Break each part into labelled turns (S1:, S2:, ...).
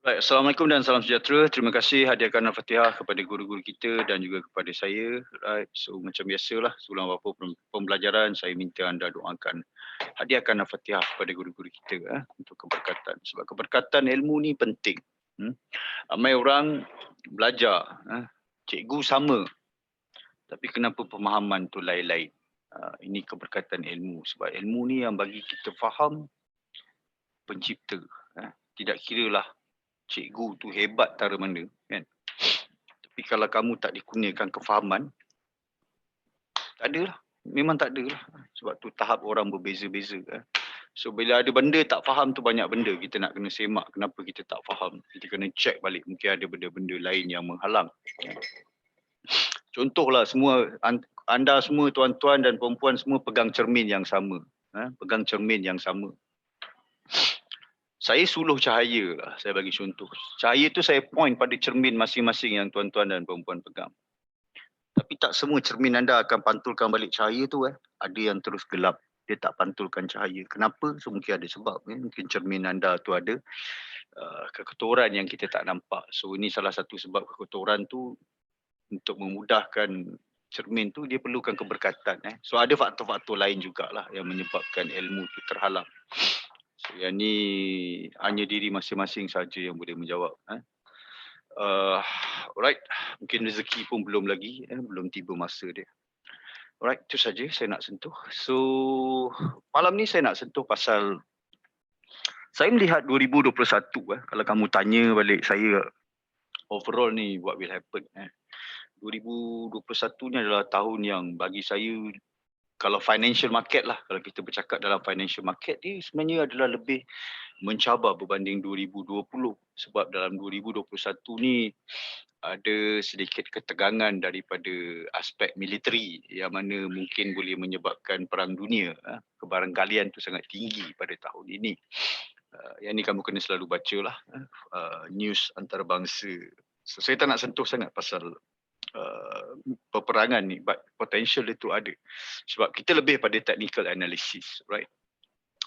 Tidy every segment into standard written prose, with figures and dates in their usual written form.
S1: Baik, Assalamualaikum dan salam sejahtera. Terima kasih hadiahkan Al-Fatihah kepada guru-guru kita dan juga kepada saya. Right. So macam biasalah sebelum apa pembelajaran saya minta anda doakan hadiahkan Al-Fatihah kepada guru-guru kita untuk keberkatan. Sebab keberkatan ilmu ni penting. Ramai orang belajar, cikgu sama tapi kenapa pemahaman tu lain-lain. Ini keberkatan ilmu sebab ilmu ni yang bagi kita faham pencipta. Tidak kiralah cikgu tu hebat tara mana kan. Tapi kalau kamu tak dikurniakan kefahaman, tak adalah. Memang tak adalah. Sebab tu tahap orang berbeza-beza. So bila ada benda tak faham tu banyak benda kita nak kena semak kenapa kita tak faham. Kita kena check balik mungkin ada benda-benda lain yang menghalang. Contohlah semua anda semua tuan-tuan dan perempuan semua pegang cermin yang sama. Pegang cermin yang sama. Saya suluh cahaya lah, saya bagi contoh. Cahaya tu saya point pada cermin masing-masing yang tuan-tuan dan perempuan pegang. Tapi tak semua cermin anda akan pantulkan balik cahaya tu. Ada yang terus gelap, dia tak pantulkan cahaya. Kenapa? So, mungkin ada sebab. Mungkin cermin anda tu ada kekotoran yang kita tak nampak. So ini salah satu sebab kekotoran tu untuk memudahkan cermin tu dia perlukan keberkatan. So ada faktor-faktor lain jugalah yang menyebabkan ilmu tu terhalang. So, yang ni hanya diri masing-masing saja yang boleh menjawab. Alright, mungkin rezeki pun belum lagi, belum tiba masa dia. Alright, itu saja saya nak sentuh. So, malam ni saya nak sentuh pasal saya melihat 2021 kalau kamu tanya balik saya overall ni what will happen. 2021 ni adalah tahun yang bagi saya kalau financial market lah, kalau kita bercakap dalam financial market ni sebenarnya adalah lebih mencabar berbanding 2020 sebab dalam 2021 ni ada sedikit ketegangan daripada aspek militeri yang mana mungkin boleh menyebabkan perang dunia. Kebarangkalian tu sangat tinggi pada tahun ini. Yang ni kamu kena selalu bacalah news antarabangsa. So, saya tak nak sentuh sangat pasal peperangan ni, but potential itu ada sebab kita lebih pada technical analysis, right?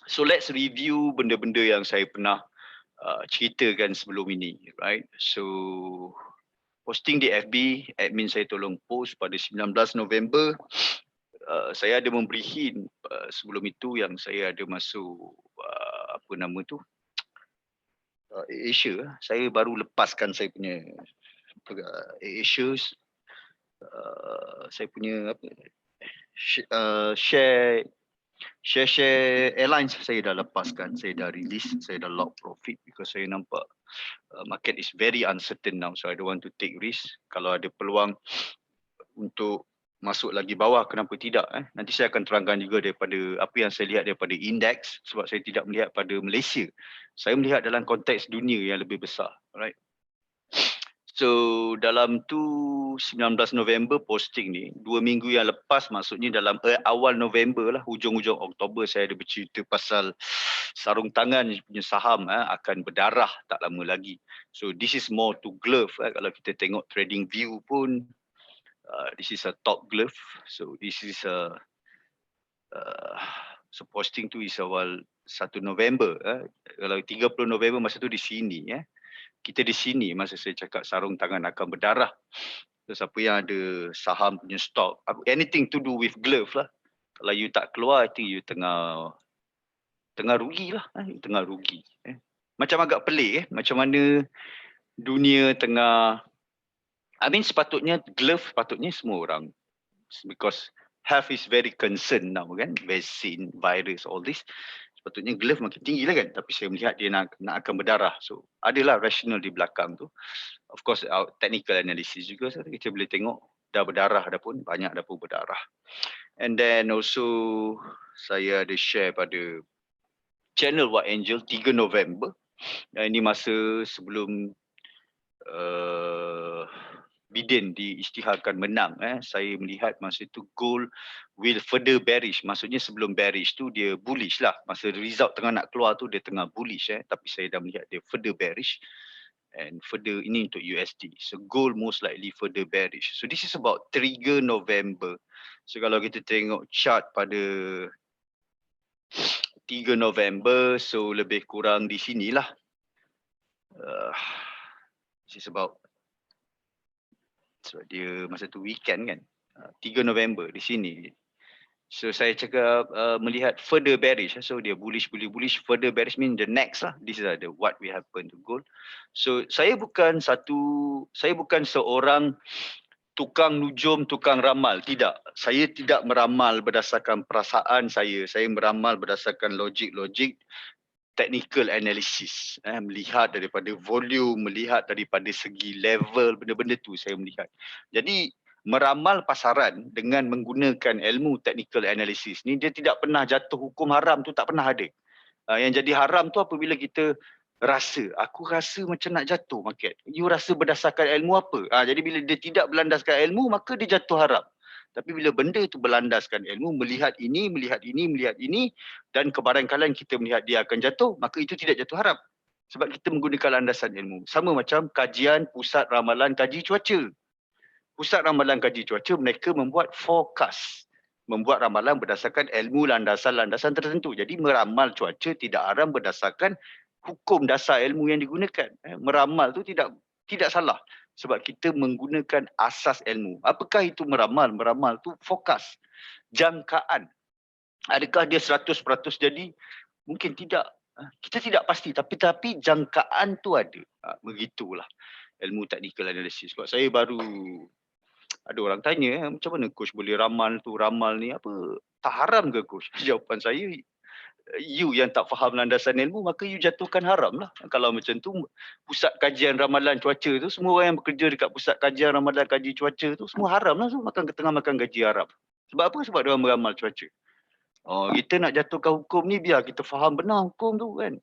S1: So let's review benda-benda yang saya pernah ceritakan sebelum ini, right? So posting di FB, admin saya tolong post pada 19 November. Saya ada memberi hint sebelum itu yang saya ada masuk apa nama tu Asia. Saya baru lepaskan saya punya Asia. Saya punya apa share airlines saya dah lepaskan, saya dah release, saya dah lock profit because saya nampak market is very uncertain now, so I don't want to take risk. Kalau ada peluang untuk masuk lagi bawah, kenapa tidak? Nanti saya akan terangkan juga daripada apa yang saya lihat daripada indeks sebab saya tidak melihat pada Malaysia. Saya melihat dalam konteks dunia yang lebih besar, right? So dalam tu 19 November posting ni, 2 minggu yang lepas maksudnya dalam awal November lah, hujung-hujung Oktober saya ada bercerita pasal sarung tangan punya saham akan berdarah tak lama lagi. So this is more to glove. Kalau kita tengok trading view pun this is a top glove. So this is a so posting tu is awal 1 November. Kalau 30 November masa tu di sini kita di sini masa saya cakap sarung tangan akan berdarah. So, siapa yang ada saham punya stok, anything to do with glove lah. Kalau you tak keluar, I think you tengah rugi lah. Tengah rugi. Macam agak pelik macam mana dunia tengah, sepatutnya glove patutnya semua orang. Because health is very concerned now kan. Vaksin, virus, all this. Sepatutnya glove makin tinggi lah kan. Tapi saya melihat dia nak akan berdarah. So adalah rational di belakang tu. Of course technical analysis juga. So, kita boleh tengok dah berdarah dah pun. Banyak dah pun berdarah. And then also saya ada share pada channel White Angel 3 November. Ini masa sebelum Biden diisytiharkan menang. Saya melihat masa itu gold will further bearish. Maksudnya sebelum bearish tu dia bullish lah. Masa result tengah nak keluar tu dia tengah bullish. Tapi saya dah melihat dia further bearish. And further ini untuk USD. So gold most likely further bearish. So this is about 3 November. So kalau kita tengok chart pada 3 November, so lebih kurang di sinilah. uh, this is about, sebab dia masa tu weekend kan, 3 November di sini. So saya cakap melihat further bearish, so dia bullish, further bearish mean the next lah. This is the what we happen to gold. So saya bukan seorang tukang nujum, tukang ramal, tidak. Saya tidak meramal berdasarkan perasaan saya meramal berdasarkan logik technical analysis, melihat daripada volume, melihat daripada segi level, benda-benda tu saya melihat. Jadi meramal pasaran dengan menggunakan ilmu technical analysis ni, dia tidak pernah jatuh hukum haram tu, tak pernah ada. Yang jadi haram tu apabila kita aku rasa macam nak jatuh market. You rasa berdasarkan ilmu apa? Jadi bila dia tidak berlandaskan ilmu, maka dia jatuh haram. Tapi bila benda itu berlandaskan ilmu, melihat ini, dan kebarangkalan kita melihat dia akan jatuh, maka itu tidak jatuh haram. Sebab kita menggunakan landasan ilmu. Sama macam kajian pusat ramalan kaji cuaca. Pusat ramalan kaji cuaca, mereka membuat forecast. Membuat ramalan berdasarkan ilmu landasan-landasan tertentu. Jadi meramal cuaca tidak haram berdasarkan hukum dasar ilmu yang digunakan. Meramal tu tidak salah. Sebab kita menggunakan asas ilmu. Apakah itu meramal? Meramal tu fokus, jangkaan. Adakah dia 100% jadi? Mungkin tidak. Kita tidak pasti. Tapi jangkaan tu ada. Begitulah ilmu technical analysis. Sebab saya baru ada orang tanya, macam mana coach boleh ramal ni apa? Tak haram ke coach? Jawapan saya, you yang tak faham landasan ilmu, maka you jatuhkan haram lah. Kalau macam tu, pusat kajian ramalan cuaca tu, semua orang yang bekerja dekat pusat kajian ramalan kaji cuaca tu, semua haram lah. So, makan gaji haram. Sebab apa? Sebab dia orang meramal cuaca. Kita nak jatuhkan hukum ni, biar kita faham benar hukum tu kan.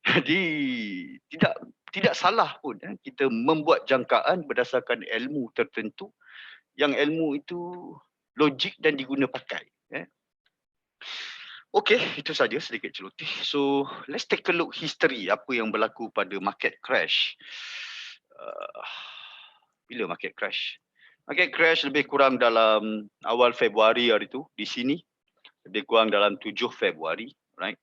S1: Jadi, tidak salah pun kita membuat jangkaan berdasarkan ilmu tertentu, yang ilmu itu logik dan diguna pakai. Okey, itu saja sedikit celoteh. So, let's take a look history apa yang berlaku pada market crash. Bila market crash? Market crash lebih kurang dalam awal Februari hari tu di sini. Lebih kurang dalam 7 Februari, right?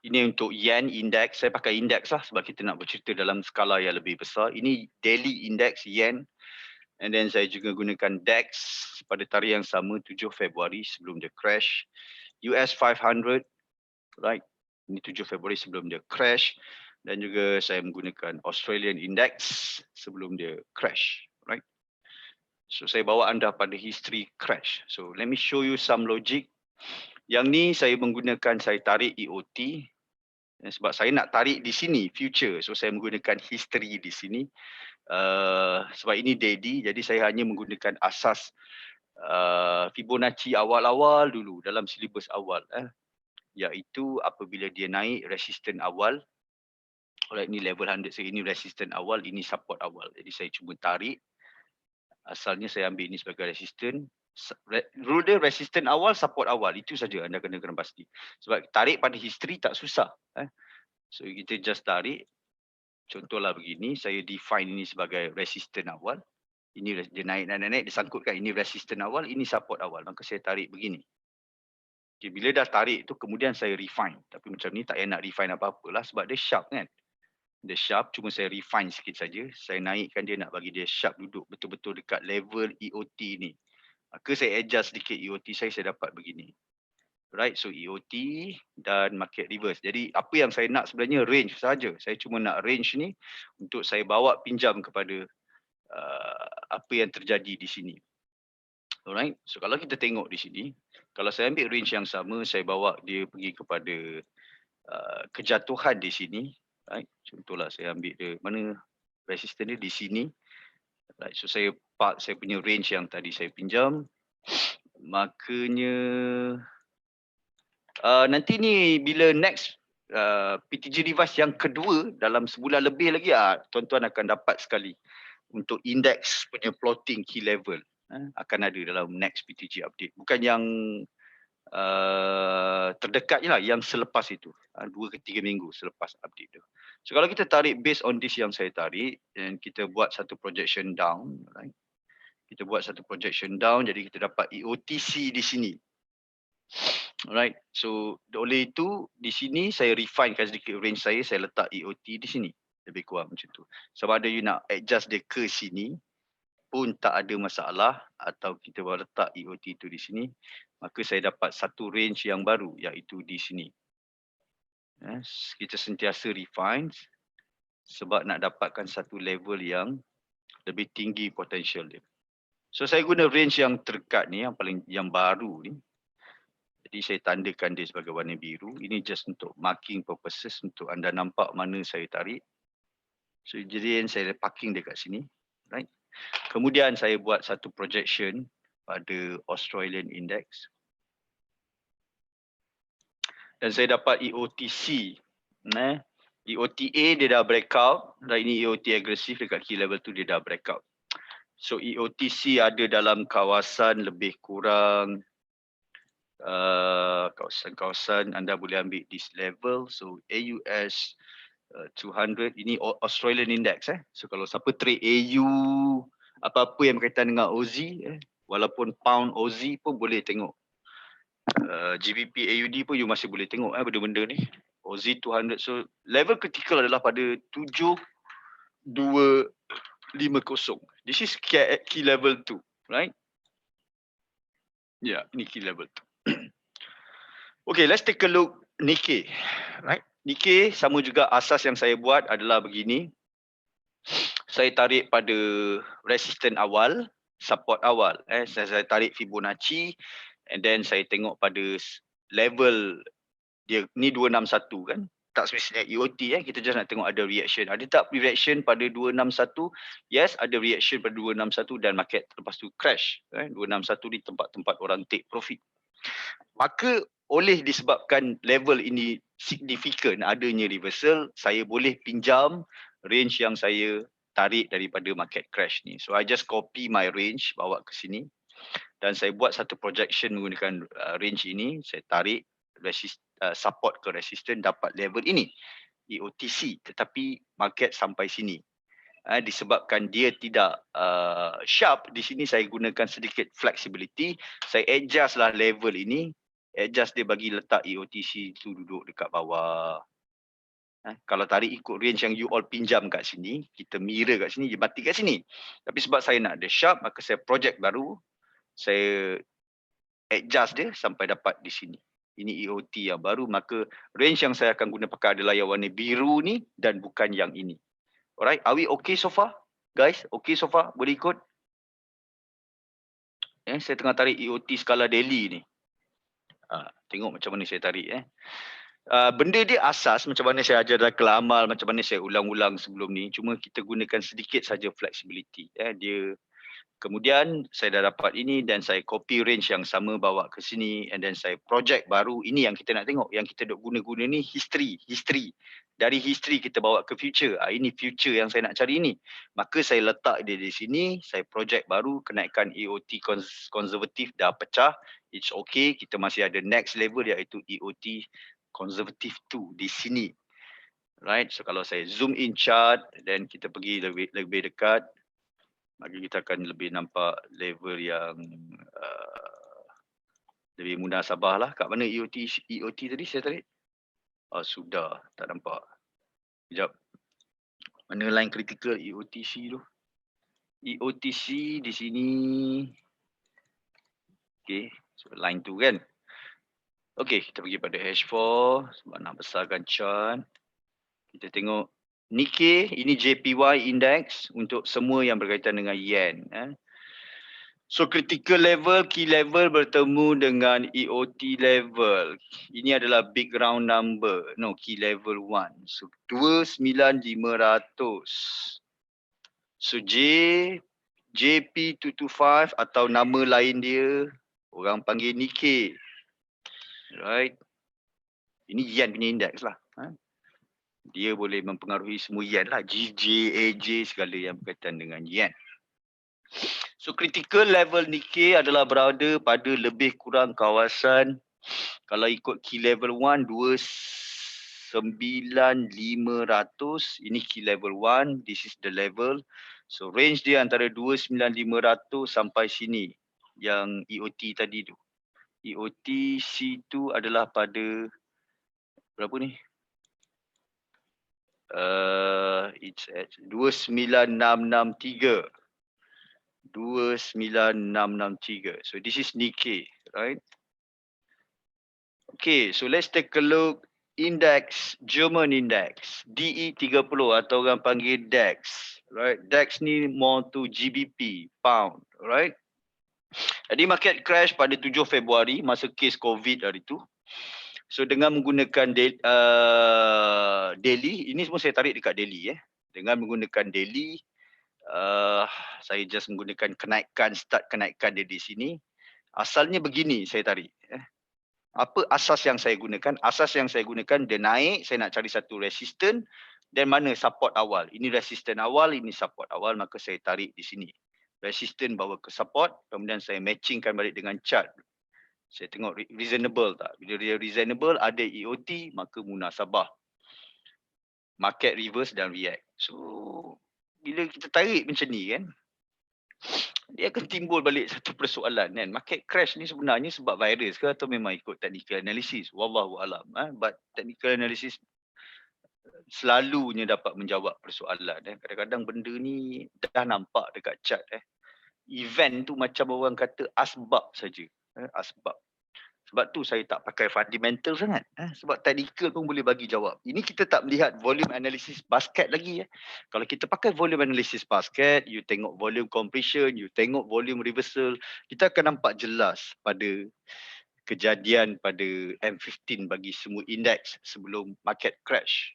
S1: Ini untuk yen index. Saya pakai index lah sebab kita nak bercerita dalam skala yang lebih besar. Ini daily index yen. And then saya juga gunakan DAX pada tarikh yang sama 7 Februari sebelum dia crash. US 500, right? Ini 7 Februari sebelum dia crash. Dan juga saya menggunakan Australian Index sebelum dia crash, right? So saya bawa anda pada history crash. So let me show you some logic. Yang ni saya menggunakan, saya tarik EOT. Sebab saya nak tarik di sini, future. So saya menggunakan history di sini. Sebab ini daily, jadi saya hanya menggunakan asas Fibonacci awal-awal dulu dalam silibus awal, iaitu apabila dia naik resisten awal. Alright, ini level 100, ini resisten awal, ini support awal. Jadi saya cuma tarik, asalnya saya ambil ini sebagai resisten. Rule dia resisten awal, support awal, itu saja anda kena pasti. Sebab tarik pada history tak susah. So kita just tarik. Contohlah begini, saya define ini sebagai resisten awal. Ini dia naik, dia sangkutkan ini resisten awal, ini support awal. Maka saya tarik begini. Okay, bila dah tarik tu kemudian saya refine. Tapi macam ni tak payah nak refine apa-apalah sebab dia sharp kan. Dia sharp, cuma saya refine sikit saja. Saya naikkan dia nak bagi dia sharp duduk betul-betul dekat level EOT ni. Maka saya adjust sedikit EOT saya dapat begini. Right, so EOT dan market reverse. Jadi apa yang saya nak sebenarnya range saja. Saya cuma nak range ni untuk saya bawa pinjam kepada apa yang terjadi di sini. Alright, so kalau kita tengok di sini, kalau saya ambil range yang sama, saya bawa dia pergi kepada kejatuhan di sini. Right, contohlah saya ambil dia, mana resisten dia di sini. Right, so saya park saya punya range yang tadi saya pinjam. Makanya nanti ni bila next PTG device yang kedua dalam sebulan lebih lagi, tuan-tuan akan dapat sekali untuk index punya plotting key level. Akan ada dalam next PTG update. Bukan yang terdekat je lah, yang selepas itu. 2 ke 3 minggu selepas update tu. So kalau kita tarik based on this yang saya tarik, dan kita buat satu projection down, right? Kita buat satu projection down, jadi kita dapat EOTC di sini. Alright, so oleh itu di sini saya refinekan sedikit range saya letak EOT di sini. Lebih kurang macam tu. Sama ada you nak adjust dia ke sini pun tak ada masalah, atau kita baru letak EOT tu di sini, maka saya dapat satu range yang baru, iaitu di sini. Kita sentiasa refine sebab nak dapatkan satu level yang lebih tinggi potential dia. So saya guna range yang terdekat ni, yang baru ni. Jadi saya tandakan dia sebagai warna biru. Ini just untuk marking purposes, untuk anda nampak mana saya tarik. So jadi saya parking dekat sini, right? Kemudian saya buat satu projection pada Australian Index. Dan saya dapat EOTC. EOTA dia dah breakout. Dan ini EOT agresif dekat key level tu dia dah breakout. So EOTC ada dalam kawasan lebih kurang kawasan anda boleh ambil this level. So AUS 200 ini Australian Index. So kalau siapa trade AU, apa-apa yang berkaitan dengan Aussie, walaupun pound Aussie pun boleh tengok. GBP AUD pun you masih boleh tengok benda-benda ni. Aussie 200. So level critical adalah pada 7250. This is key level 2, right? Ya, ni key level 2. Okay, let's take a look Nikkei, right? Nikkei sama juga, asas yang saya buat adalah begini. Saya tarik pada resistance awal, support awal. Saya tarik Fibonacci, and then saya tengok pada level dia ni 261 kan. Tak semestinya EOT kita just nak tengok ada reaction. Ada tak reaction pada 261? Yes, ada reaction pada 261 dan market lepas tu crash. 261 di tempat-tempat orang take profit. Maka oleh disebabkan level ini signifikan adanya reversal, saya boleh pinjam range yang saya tarik daripada market crash ni. So I just copy my range, bawa ke sini. Dan saya buat satu projection menggunakan range ini. Saya tarik support ke resistance, dapat level ini, EOTC. Tetapi market sampai sini. Disebabkan dia tidak sharp, di sini saya gunakan sedikit flexibility. Saya adjust lah level ini. Adjust dia bagi letak EOTC tu duduk dekat bawah. Kalau tarik ikut range yang you all pinjam kat sini, kita mirror kat sini, dia mati kat sini. Tapi sebab saya nak ada sharp, maka saya project baru. Saya adjust dia sampai dapat di sini. Ini EOT yang baru, maka range yang saya akan guna pakai adalah yang warna biru ni dan bukan yang ini. Alright, are we okay so far? Guys, okay so far? Boleh ikut? Saya tengah tarik EOT skala daily ni. Tengok macam mana saya tarik. Benda dia asas macam mana saya ajar dalam kelamal, macam mana saya ulang-ulang sebelum ni. Cuma kita gunakan sedikit saja flexibility. Dia kemudian saya dah dapat ini dan saya copy range yang sama bawa ke sini, and then saya project baru. Ini yang kita nak tengok. Yang kita duk guna-guna ni history. Dari history kita bawa ke future. Ini future yang saya nak cari ni. Maka saya letak dia di sini, saya project baru, kenaikan EOT konservatif dah pecah. It's okay, kita masih ada next level iaitu EOT konservatif 2 di sini. Right, so kalau saya zoom in chart dan kita pergi lebih dekat, maka kita akan lebih nampak level yang lebih mudah sabah lah. Kat mana EOT tadi saya tarik? Sudah, tak nampak. Sekejap. Mana line critical EOTC tu? EOTC di sini. Okay, so line tu kan. Okay, kita pergi pada H4 sebab nak besarkan chart. Kita tengok Nikkei, ini JPY index untuk semua yang berkaitan dengan yen. So critical level, key level bertemu dengan EOT level. Ini adalah big round number. No, key level 1. So 29,500. So JP225 atau nama lain dia, orang panggil Nikkei. Right. Ini yen punya index lah. Dia boleh mempengaruhi semua yen lah. GJ, AJ, segala yang berkaitan dengan yen. So critical level Nikkei adalah berada pada lebih kurang kawasan, kalau ikut key level 1, 29,500. Ini key level 1, this is the level. So range dia antara 29,500 sampai sini. Yang EOT tadi tu. EOT C2 adalah pada berapa ni? it's at 29663. 29663. So this is Nikkei, right? Okay, so let's take a look index, German index, DE30 atau orang panggil DAX, right? DAX ni more to GBP, pound, right? Jadi market crash pada 7 Februari masa kes COVID hari tu. So dengan menggunakan daily, ini semua saya tarik dekat daily Dengan menggunakan daily, saya just menggunakan kenaikan, start kenaikan dia di sini. Asalnya begini saya tarik. Apa asas yang saya gunakan? Asas yang saya gunakan, dia naik, saya nak cari satu resisten dan mana support awal. Ini resisten awal, ini support awal, maka saya tarik di sini. Resisten bawa ke support, kemudian saya matchingkan balik dengan chart. Saya tengok reasonable tak? Bila dia reasonable, ada EOT, maka munasabah. Market reverse dan react. So, bila kita tarik macam ni kan, dia akan timbul balik satu persoalan kan. Market crash ni sebenarnya sebab virus ke atau memang ikut technical analysis? Wallahu alam. But technical analysis selalunya dapat menjawab persoalan. Kadang-kadang benda ni dah nampak dekat chart. Event tu macam orang kata asbab saja. Asbab. Sebab tu saya tak pakai fundamental sangat. Sebab technical pun boleh bagi jawab. Ini kita tak melihat volume analysis basket lagi. Kalau kita pakai volume analysis basket, you tengok volume compression, you tengok volume reversal, kita akan nampak jelas pada kejadian pada M15 bagi semua indeks sebelum market crash.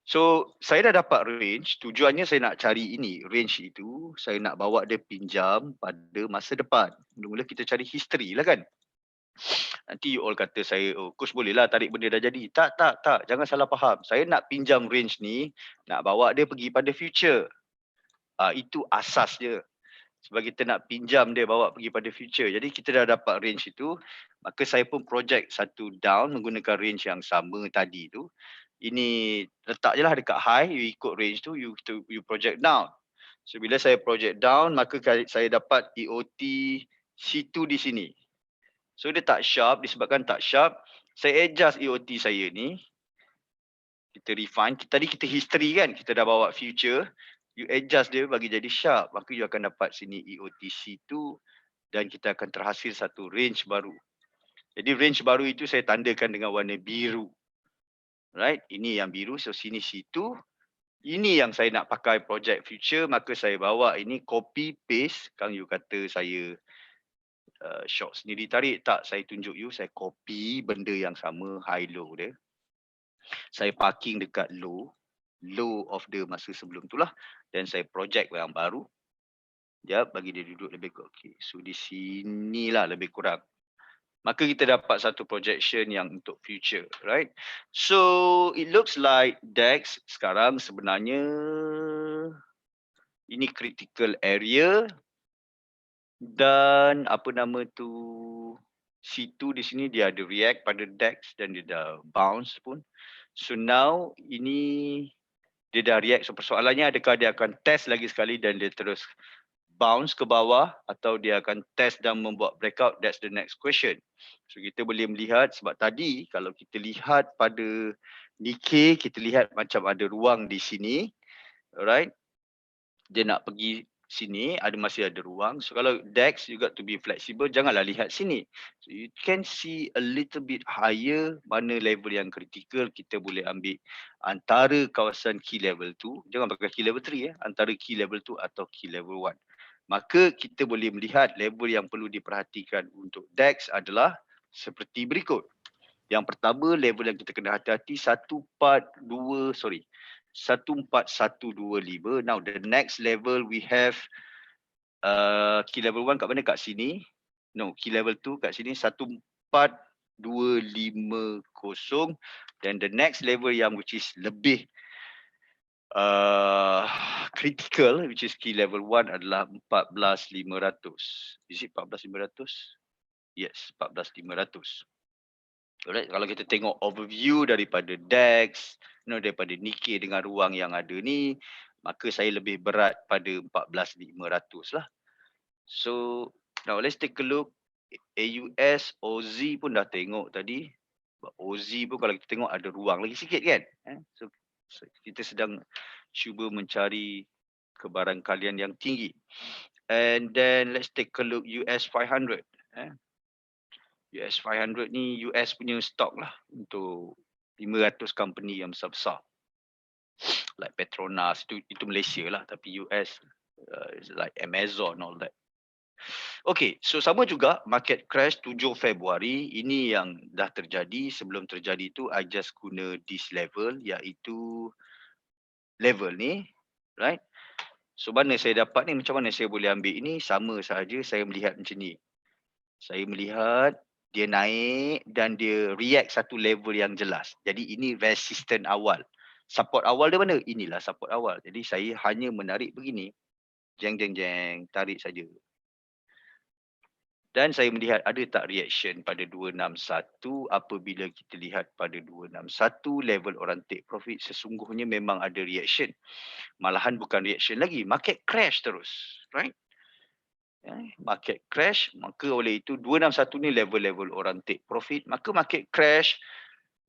S1: So, saya dah dapat range. Tujuannya saya nak cari ini. Range itu, saya nak bawa dia pinjam pada masa depan. Mula-mula kita cari history lah kan. Nanti you all kata saya, oh coach bolehlah tarik benda dah jadi. Tak. Jangan salah faham. Saya nak pinjam range ni, nak bawa dia pergi pada future. Itu asas dia. Sebab kita nak pinjam dia bawa pergi pada future. Jadi kita dah dapat range itu. Maka saya pun project satu down menggunakan range yang sama tadi tu. Ini letak je lah dekat high. You ikut range tu, you project down. So bila saya project down, maka saya dapat EOT C2 di sini. So dia tak sharp, disebabkan tak sharp, saya adjust EOT saya ni. Kita refine, tadi kita history kan, kita dah bawa future. You adjust dia bagi jadi sharp, maka you akan dapat sini EOTC tu dan kita akan terhasil satu range baru. Jadi range baru itu saya tandakan dengan warna biru. Right, ini yang biru, so sini C2. Ini yang saya nak pakai project future, maka saya bawa ini copy paste. Kalau you kata saya short sendiri tarik, tak, saya tunjuk you, saya copy benda yang sama, high low dia. Saya parking dekat low of the masa sebelum tu lah. Dan saya project yang baru. Sekejap, bagi dia duduk lebih kurang. Okay. So di sini lah lebih kurang. Maka kita dapat satu projection yang untuk future, right? So it looks like DAX sekarang sebenarnya ini critical area. Dan apa nama tu, C2 di sini dia ada react pada DAX dan dia dah bounce pun. So now ini dia dah react. So persoalannya adakah dia akan test lagi sekali dan dia terus bounce ke bawah atau dia akan test dan membuat breakout? That's the next question. So kita boleh melihat sebab tadi kalau kita lihat pada Nikkei, kita lihat macam ada ruang di sini. Alright. Dia nak pergi sini, masih ada ruang. So kalau DAX, you got to be flexible. Janganlah lihat sini. So you can see a little bit higher mana level yang kritikal. Kita boleh ambil antara kawasan key level 2. Jangan pakai key level 3 antara key level 2 atau key level 1. Maka kita boleh melihat level yang perlu diperhatikan untuk DAX adalah seperti berikut. Yang pertama, level yang kita kena hati-hati 14125. Now the next level we have key level 1 kat mana? Kat sini. No, key level 2 kat sini 14250. Dan the next level yang which is lebih critical, which is key level 1 adalah 14500. Is it 14500? Yes, 14500. Alright, kalau kita tengok overview daripada DAX, daripada Nikkei dengan ruang yang ada ni, maka saya lebih berat pada 14500 lah. So, now let's take a look. AUS, OZ pun dah tengok tadi. OZ pun kalau kita tengok ada ruang lagi sikit kan. So kita sedang cuba mencari kebarangkalian yang tinggi. And then let's take a look US 500. US 500 ni US punya stok lah untuk 500 company yang besar-besar. Like Petronas, itu Malaysia lah, tapi US is like Amazon, all that. Okay, so sama juga market crash 7 Februari. Ini yang dah terjadi. Sebelum terjadi tu, I just guna this level, iaitu level ni, right? So mana saya dapat ni, macam mana saya boleh ambil ini? Sama sahaja saya melihat macam ni. Saya melihat dia naik dan dia react satu level yang jelas. Jadi ini resistance awal. Support awal dia mana? Inilah support awal. Jadi saya hanya menarik begini. Jeng jeng jeng, tarik saja. Dan saya melihat ada tak reaction pada 261. Apabila kita lihat pada 261 level orang take profit, sesungguhnya memang ada reaction. Malahan bukan reaction lagi, market crash terus, right? Market crash, maka oleh itu 261 ni level-level orang take profit, maka market crash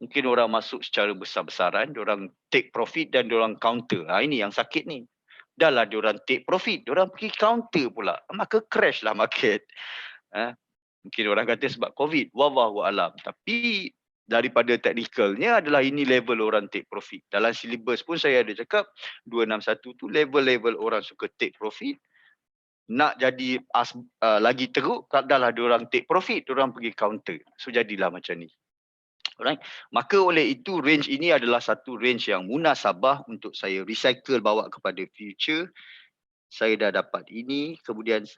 S1: mungkin orang masuk secara besar-besaran, diorang take profit dan diorang counter. Ini yang sakit ni. Dah lah diorang take profit, diorang pergi counter pula, maka crash lah market. Mungkin orang kata sebab COVID, wallahu alam. Tapi daripada technicalnya adalah ini level orang take profit. Dalam syllabus pun saya ada cakap 261 tu level-level orang suka take profit. Nak jadi lagi teruk, dah lah diorang take profit, diorang pergi counter. So jadilah macam ni. Alright. Maka oleh itu range ini adalah satu range yang munasabah untuk saya recycle bawa kepada future. Saya dah dapat ini, kemudian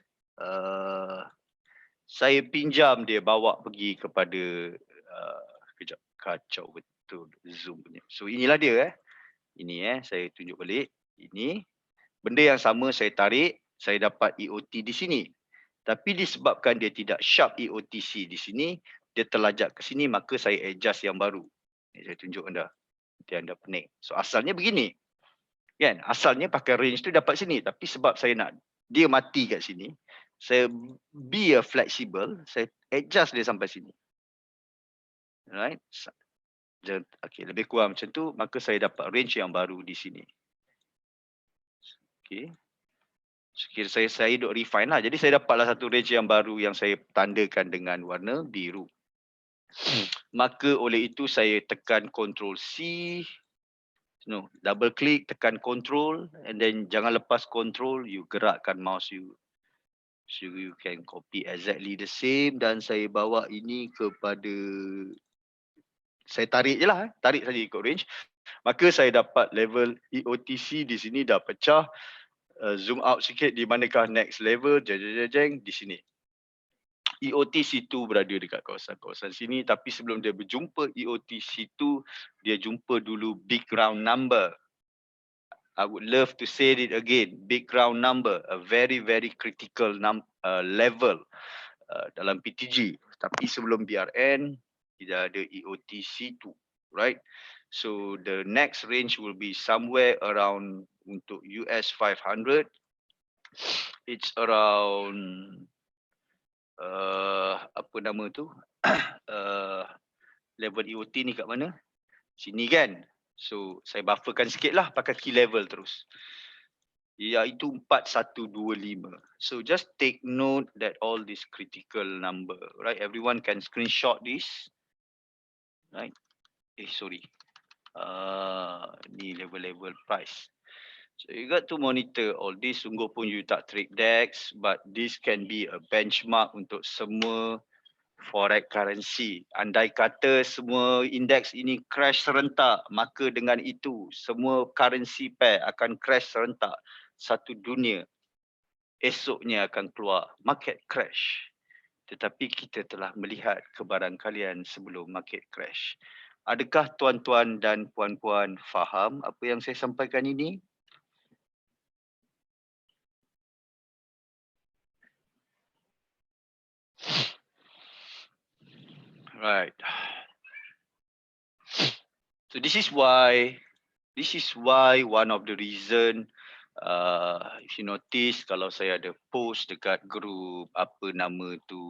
S1: saya pinjam dia bawa pergi kepada kejap, kacau betul Zoom punya. So inilah dia Ini saya tunjuk balik. Ini benda yang sama saya tarik, saya dapat EOT di sini. Tapi disebabkan dia tidak sharp EOTC di sini, dia terlajak ke sini, maka saya adjust yang baru. Saya tunjuk anda. Nanti anda pening. So asalnya begini. Kan? Asalnya pakai range tu dapat sini. Tapi sebab saya nak dia mati kat sini, saya be flexible, saya adjust dia sampai sini. Right? Okay, lebih kurang macam tu, maka saya dapat range yang baru di sini. Okay. Sekiranya saya duk refine lah. Jadi saya dapatlah satu range yang baru yang saya tandakan dengan warna biru. Maka oleh itu saya tekan Ctrl C. No, double click, tekan Ctrl, and then jangan lepas Ctrl, you gerakkan mouse you. So you can copy exactly the same, dan saya bawa ini kepada, saya tarik je lah, tarik saja ikut range. Maka saya dapat level EOTC di sini dah pecah. Zoom out sikit di manakah next level, jeng di sini. EOTC tu berada dekat kawasan-kawasan sini, tapi sebelum dia berjumpa EOTC tu, dia jumpa dulu big round number. I would love to say it again, big round number, a very critical level dalam PTG. Tapi sebelum BRN, tidak ada EOTC tu, right? So the next range will be somewhere around untuk US 500. It's around apa nama tu? Level EOT ni kat mana? Sini kan? So saya bufferkan sikit lah pakai key level terus. Iaitu 4125. So just take note that all this critical number, right? Everyone can screenshot this. Right? Sorry. Ni level-level price. So you got to monitor all this. Sungguh pun you tak trade DAX, but this can be a benchmark untuk semua forex currency. Andai kata semua indeks ini crash serentak, maka dengan itu semua currency pair akan crash serentak. Satu dunia esoknya akan keluar market crash. Tetapi kita telah melihat kebarangkalian sebelum market crash. Adakah tuan-tuan dan puan-puan faham apa yang saya sampaikan ini? Right. So this is why one of the reason, if you notice, kalau saya ada post dekat group apa nama tu,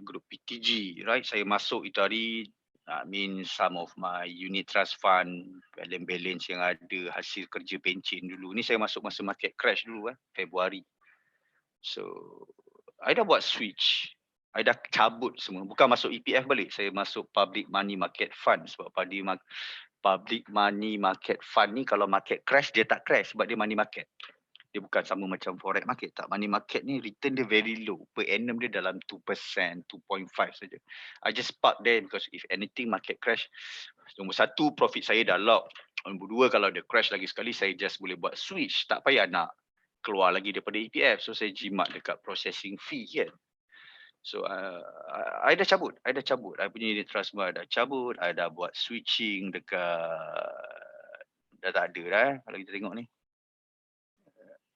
S1: group PTG, right? Saya masuk itu hari I mean some of my unit trust fund, balance yang ada hasil kerja pencen dulu. Ni saya masuk masa market crash dulu Februari. So I dah buat switch. I dah cabut semua. Bukan masuk EPF balik. Saya masuk public money market fund. Sebab public money market fund ni kalau market crash, dia tak crash sebab dia money market. Dia bukan sama macam forex market. Tak, money market ni return dia very low. Per annum dia dalam 2%, 2.5 saja. I just park there because if anything market crash, nombor satu profit saya dah lock. Nombor dua kalau dia crash lagi sekali, saya just boleh buat switch. Tak payah nak keluar lagi daripada EPF. So saya jimat dekat processing fee kan. So I dah cabut. I punya unit trust fund dah cabut. I dah buat switching dekat, dah tak ada dah kalau kita tengok ni.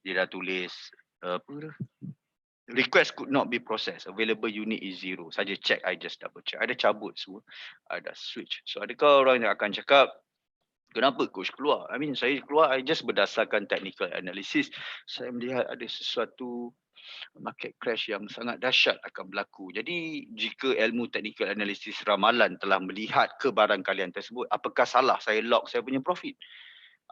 S1: Dia dah tulis apa tu? Request could not be processed. Available unit is 0. Saja check, I just double check. I dah cabut semua. I dah switch. So adakah orang yang akan cakap, kenapa coach keluar? I mean saya keluar, I just berdasarkan technical analysis. Saya melihat ada sesuatu market crash yang sangat dahsyat akan berlaku. Jadi jika ilmu technical analysis ramalan telah melihat kebarangkalian tersebut, apakah salah saya lock saya punya profit?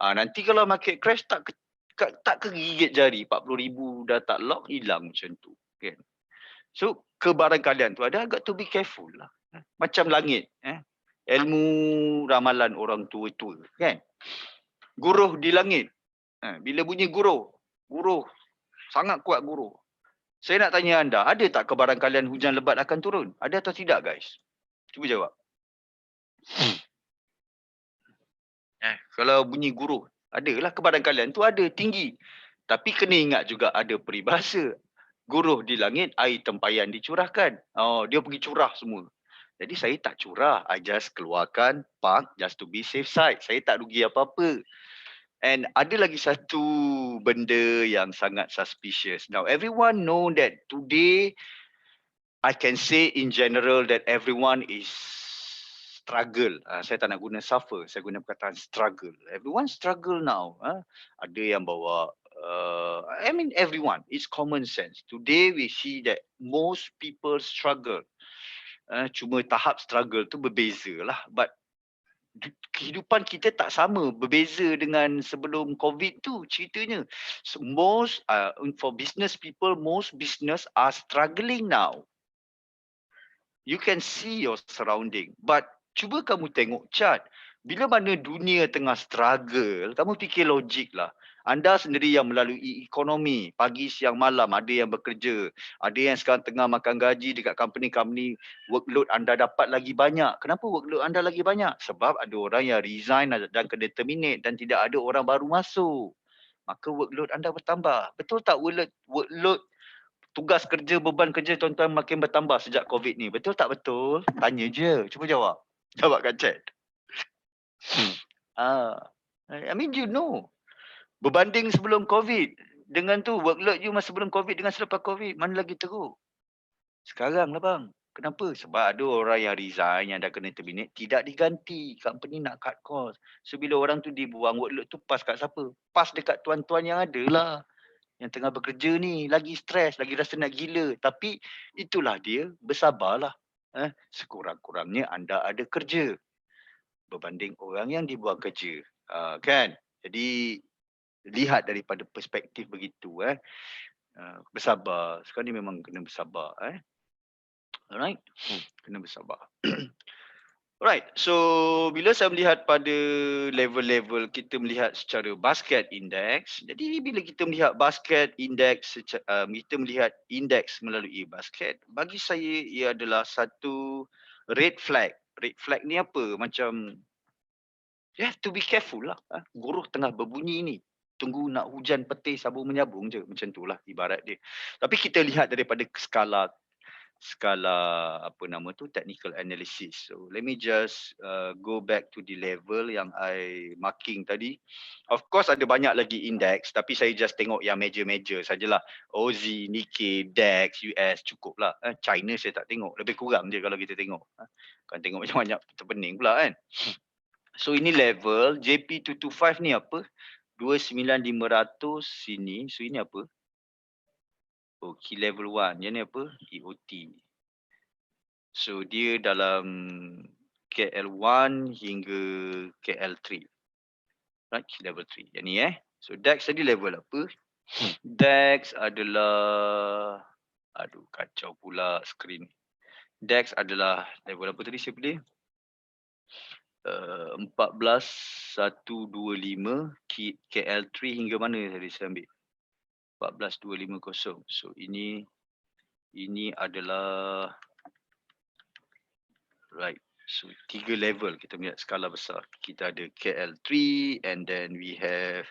S1: Nanti kalau market crash tak kegigit jari, 40,000 dah tak lock, hilang macam tu kan. So kebarangkalian tu ada, agak to be careful lah. Macam langit, ilmu ramalan orang tua-tua kan. Guruh di langit, bila bunyi guruh sangat kuat guruh. Saya nak tanya anda, ada tak kebarangkalian hujan lebat akan turun? Ada atau tidak guys? Cuba jawab. Kalau bunyi guruh, adalah kebarangkalian tu ada, tinggi. Tapi kena ingat juga ada peribahasa. Guruh di langit, air tempayan dicurahkan. Dia pergi curah semua. Jadi saya tak curah. I just keluarkan, park just to be safe side. Saya tak rugi apa-apa. And ada lagi satu benda yang sangat suspicious. Now everyone know that today, I can say in general that everyone is struggle. Saya tak nak guna suffer, saya guna perkataan struggle. Everyone struggle now. Ada yang bawa, I mean everyone, it's common sense. Today we see that most people struggle. Cuma tahap struggle tu berbeza lah. But kehidupan kita tak sama, berbeza dengan sebelum COVID tu ceritanya. So most, for business people, most business are struggling now. You can see your surrounding. But cuba kamu tengok chart. Bila mana dunia tengah struggle, kamu fikir logik lah. Anda sendiri yang melalui ekonomi, pagi, siang, malam, ada yang bekerja. Ada yang sekarang tengah makan gaji dekat company-company, workload anda dapat lagi banyak. Kenapa workload anda lagi banyak? Sebab ada orang yang resign dan kena terminate dan tidak ada orang baru masuk. Maka workload anda bertambah. Betul tak workload tugas kerja, beban kerja tuan-tuan makin bertambah sejak COVID ni? Betul tak betul? Tanya je. Cuba jawab. Jawab kat chat. I mean you know. Berbanding sebelum COVID dengan tu workload you masa sebelum COVID dengan selepas COVID, mana lagi teruk? Sekarang lah bang. Kenapa? Sebab ada orang yang resign, yang dah kena terminate, tidak diganti. Company nak cut cost. So bila orang tu dibuang, workload tu pas kat siapa? Pas dekat tuan-tuan yang ada lah. Yang tengah bekerja ni lagi stres, lagi rasa nak gila. Tapi itulah dia, bersabarlah. Sekurang-kurangnya anda ada kerja berbanding orang yang dibuang kerja. Kan? Jadi lihat daripada perspektif begitu. Bersabar. Sekarang ni memang kena bersabar. Alright? Kena bersabar. Alright, so bila saya melihat pada level-level, kita melihat secara basket index. Jadi bila kita melihat basket index, kita melihat indeks melalui basket, bagi saya ia adalah satu red flag. Red flag ni apa? Macam you have to be careful lah. Guruh tengah berbunyi ni. Tunggu nak hujan petir sabung menyabung je. Macam tu lah ibarat dia. Tapi kita lihat daripada skala apa nama tu, technical analysis. So let me just go back to the level yang I marking tadi. Of course ada banyak lagi index, tapi saya just tengok yang major-major sajalah. OZ, Nikkei, DAX, US cukup lah. China saya tak tengok, lebih kurang je kalau kita tengok. Kan tengok banyak-banyak terpening pula kan. So ini level JP225 ni apa? 29500 sini. So ini apa? Key level 1. Yang ni apa? EOT. So dia dalam KL1 hingga KL3. Right, level 3. Yang ni So DAX tadi level apa? DAX adalah, aduh kacau pula skrin. DAX adalah level apa tadi saya pilih? 14,125 KL3 hingga mana tadi saya ambil? 14,250. So ini adalah right. So 3 level kita melihat skala besar. Kita ada KL3 and then we have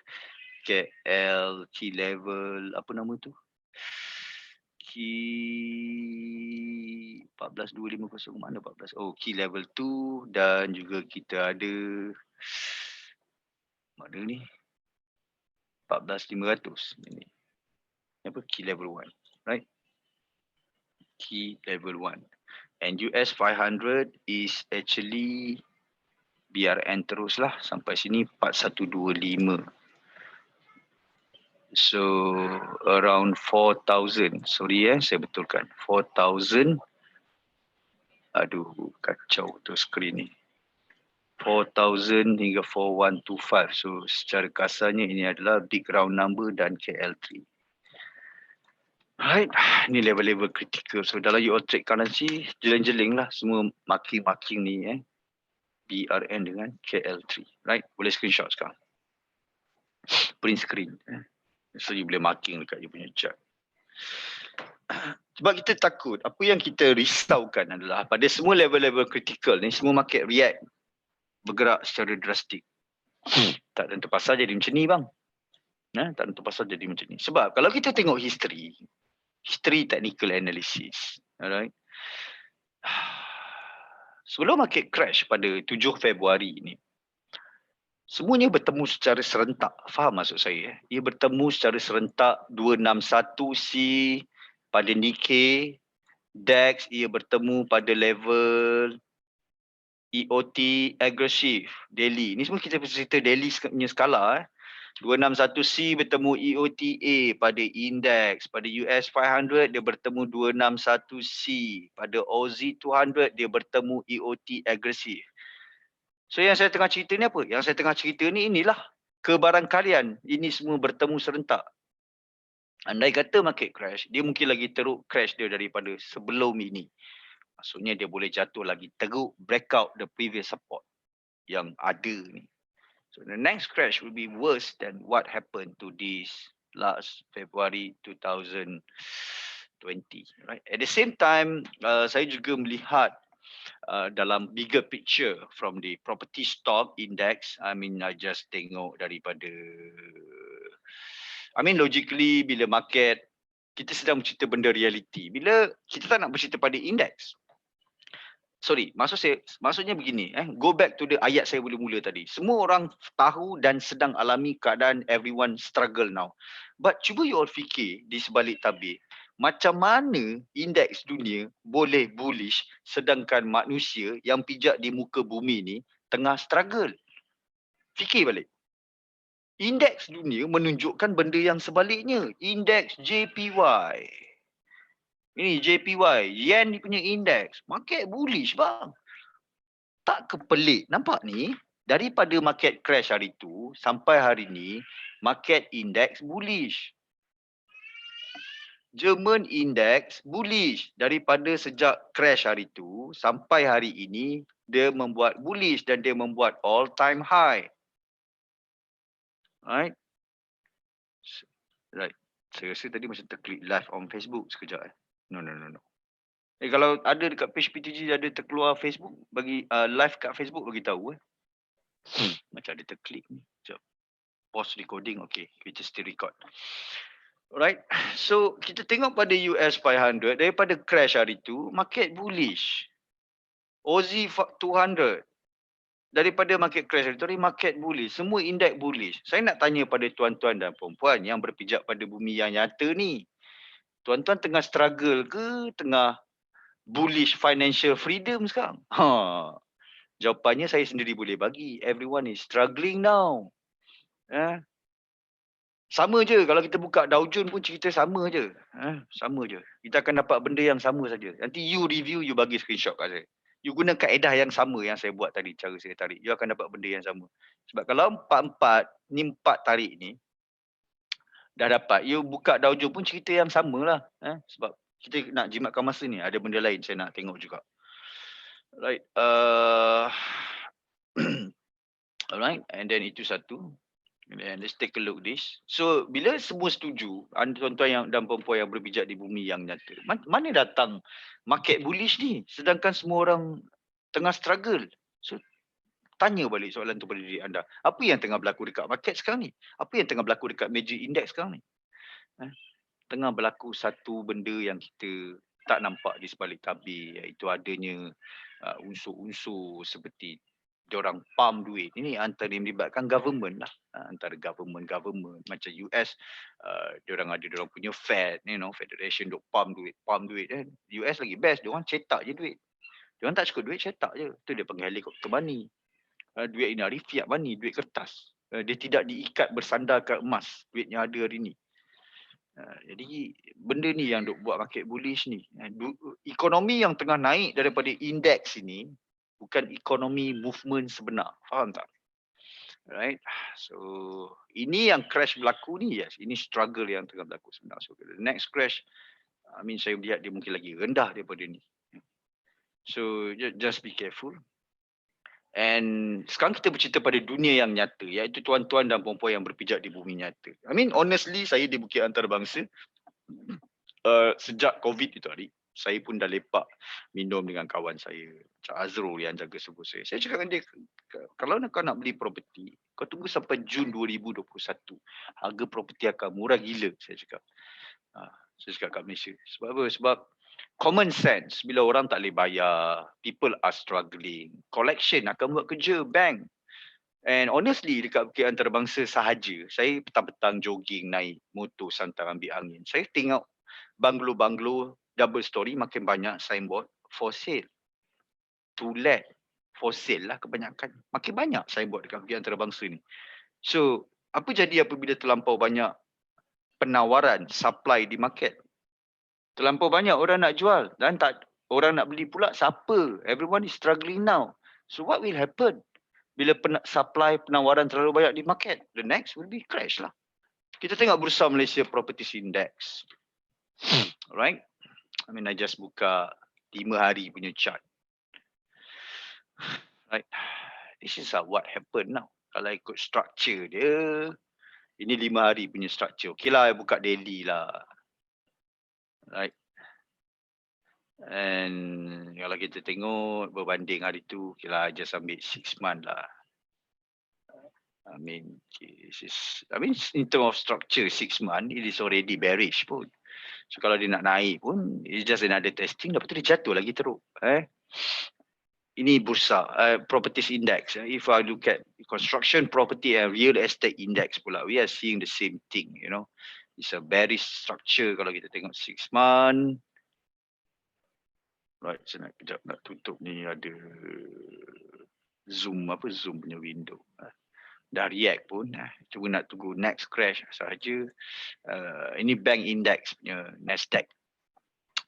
S1: KL key level apa nama tu? Key 14,250 mana 14? Oh, key level 2 dan juga kita ada mana ni? 14,500 ini. Apa? Key level 1, right? Key level 1. And US 500 is actually BRN teruslah sampai sini 4125. So around 4,000. Sorry saya betulkan. 4,000. Aduh kacau tu skrin ni. 4,000 hingga 4,125. So secara kasarnya ini adalah big round number dan KL3. Right, ni level-level critical. So dalam you all trade currency, jeling-jeling lah semua marking-marking ni BRN dengan KL3. Right, boleh screenshot sekarang. Print screen. So you boleh marking dekat you punya chart. Sebab kita takut, apa yang kita risaukan adalah pada semua level-level critical ni, semua market react, bergerak secara drastik. Tak tentu pasal jadi macam ni bang. Tak tentu pasal jadi macam ni. Sebab kalau kita tengok history technical analysis, alright. Sebelum market crash pada 7 Februari ini, semuanya bertemu secara serentak. Faham maksud saya? Ia bertemu secara serentak 261C pada Nikkei, DAX ia bertemu pada level EOT aggressive daily. Ini semua kita cerita daily punya skala 261C bertemu EOTA pada index, pada US 500 dia bertemu 261C, pada Aussie 200 dia bertemu EOT aggressive. So yang saya tengah cerita ni apa? Yang saya tengah cerita ni inilah kebarangkalian ini semua bertemu serentak. Andai kata market crash, dia mungkin lagi teruk crash dia daripada sebelum ini. Maksudnya dia boleh jatuh lagi teruk, breakout the previous support yang ada ni. So the next crash will be worse than what happened to this last February 2020. Right. At the same time, saya juga melihat dalam bigger picture from the property stock index. I just tengok daripada, logically bila market, kita sedang bercerita benda reality. Bila kita tak nak bercerita pada index. Sorry, maksudnya begini, go back to the ayat saya mula-mula tadi. Semua orang tahu dan sedang alami keadaan everyone struggle now. But cuba you all fikir di sebalik tabir, macam mana indeks dunia boleh bullish sedangkan manusia yang pijak di muka bumi ni tengah struggle. Fikir balik. Indeks dunia menunjukkan benda yang sebaliknya. Indeks JPY. Ini JPY, Yen ni punya indeks. Market bullish bang. Tak kepelik. Nampak ni? Daripada market crash hari tu sampai hari ni, market index bullish. German index bullish. Daripada sejak crash hari tu sampai hari ini, dia membuat bullish dan dia membuat all time high. Right? Right. Saya rasa tadi macam terklik live on Facebook sekejap. No. Kalau ada dekat page PTG ada terkeluar Facebook, bagi live kat Facebook bagi tahu Macam ada terklik ni. Sekejap. Pause recording. Okay, kita still record. Alright. So kita tengok pada US 500 daripada crash hari tu, market bullish. Aussie 200 daripada market crash hari tu, market bullish. Semua indeks bullish. Saya nak tanya pada tuan-tuan dan puan-puan yang berpijak pada bumi yang nyata ni. Tuan-tuan tengah struggle ke tengah bullish financial freedom sekarang? Jawapannya saya sendiri boleh bagi. Everyone is struggling now. Sama je. Kalau kita buka Dow Jones pun cerita sama je. Sama je. Kita akan dapat benda yang sama saja. Nanti you review, you bagi screenshot kat saya. you guna kaedah yang sama yang saya buat tadi, cara saya tarik, you akan dapat benda yang sama. Sebab kalau empat tarik ni dah dapat, you buka Dow Jones pun cerita yang sama lah. Sebab kita nak jimatkan masa ni, ada benda lain saya nak tengok juga. Right. Alright, and then itu satu. And then let's take a look this. So bila semua setuju, tuan-tuan yang dan perempuan yang berpijak di bumi yang nyata, mana datang market bullish ni sedangkan semua orang tengah struggle? So tanya balik soalan tu pada diri anda. Apa yang tengah berlaku dekat market sekarang ni? Apa yang tengah berlaku dekat major index sekarang ni? Tengah berlaku satu benda yang kita tak nampak di sebalik tabir, iaitu adanya unsur-unsur seperti diorang pump duit. Ini antara yang melibatkan government lah. Antara government macam US, diorang ada diorang punya Fed, Federation duk pump duit kan. US lagi best, diorang cetak je duit. Diorang tak cukup duit, cetak je. Tu dia panggil helicopter money. Duit ini hari fiat money, duit kertas. Dia tidak diikat bersandar ke emas, duit yang ada hari ni. Jadi benda ni yang duk buat market bullish ni. Ekonomi yang tengah naik daripada indeks ini bukan ekonomi movement sebenar. Faham tak? Right. So ini yang crash berlaku ni, yes. Ini struggle yang tengah berlaku sebenar. So the next crash, saya lihat dia mungkin lagi rendah daripada ni. So just be careful. And sekarang kita bercerita pada dunia yang nyata, iaitu tuan-tuan dan puan-puan yang berpijak di bumi nyata. Honestly, saya di Bukit Antarabangsa, sejak COVID itu hari, saya pun dah lepak minum dengan kawan saya, Cak Azrul yang jaga sebut saya. Saya cakap dengan dia, kalau kau nak beli properti, kau tunggu sampai Jun 2021. Harga properti akan murah gila, saya cakap. Saya cakap kat Malaysia. Sebab apa? Sebab common sense, bila orang tak boleh bayar, people are struggling, collection akan buat kerja, bank. And honestly, dekat Bukit Antarabangsa sahaja, saya petang-petang jogging, naik motor, santai ambil angin. Saya tengok banglo-banglo double story makin banyak signboard for sale, to let, for sale lah kebanyakan. Makin banyak signboard dekat Bukit Antarabangsa ni. So apa jadi apabila terlampau banyak penawaran, supply di market? Terlampau banyak orang nak jual dan tak orang nak beli pula, siapa? Everyone is struggling now. So what will happen bila supply penawaran terlalu banyak di market? The next will be crash lah. Kita tengok Bursa Malaysia Properties Index. Alright. I just buka 5 hari punya chart. Right. This is what happened now. Kalau ikut structure dia, ini 5 hari punya structure. Okay lah, I buka daily lah. Right. And kalau kita tengok berbanding hari tu, okay lah, I just ambil 6 month lah. In terms of structure, 6 month, it is already bearish pun. So kalau dia nak naik pun, it's just another testing, lepas tu dia jatuh lagi teruk. Ini bursa, properties index. If I look at construction, property and real estate index pula, we are seeing the same thing, It's a bearish structure kalau kita tengok 6 month. Right, saya nak kejap nak tutup ni, ada Zoom punya window. Dah react pun, cuba nak tunggu next crash sahaja. Ini bank index punya Nasdaq.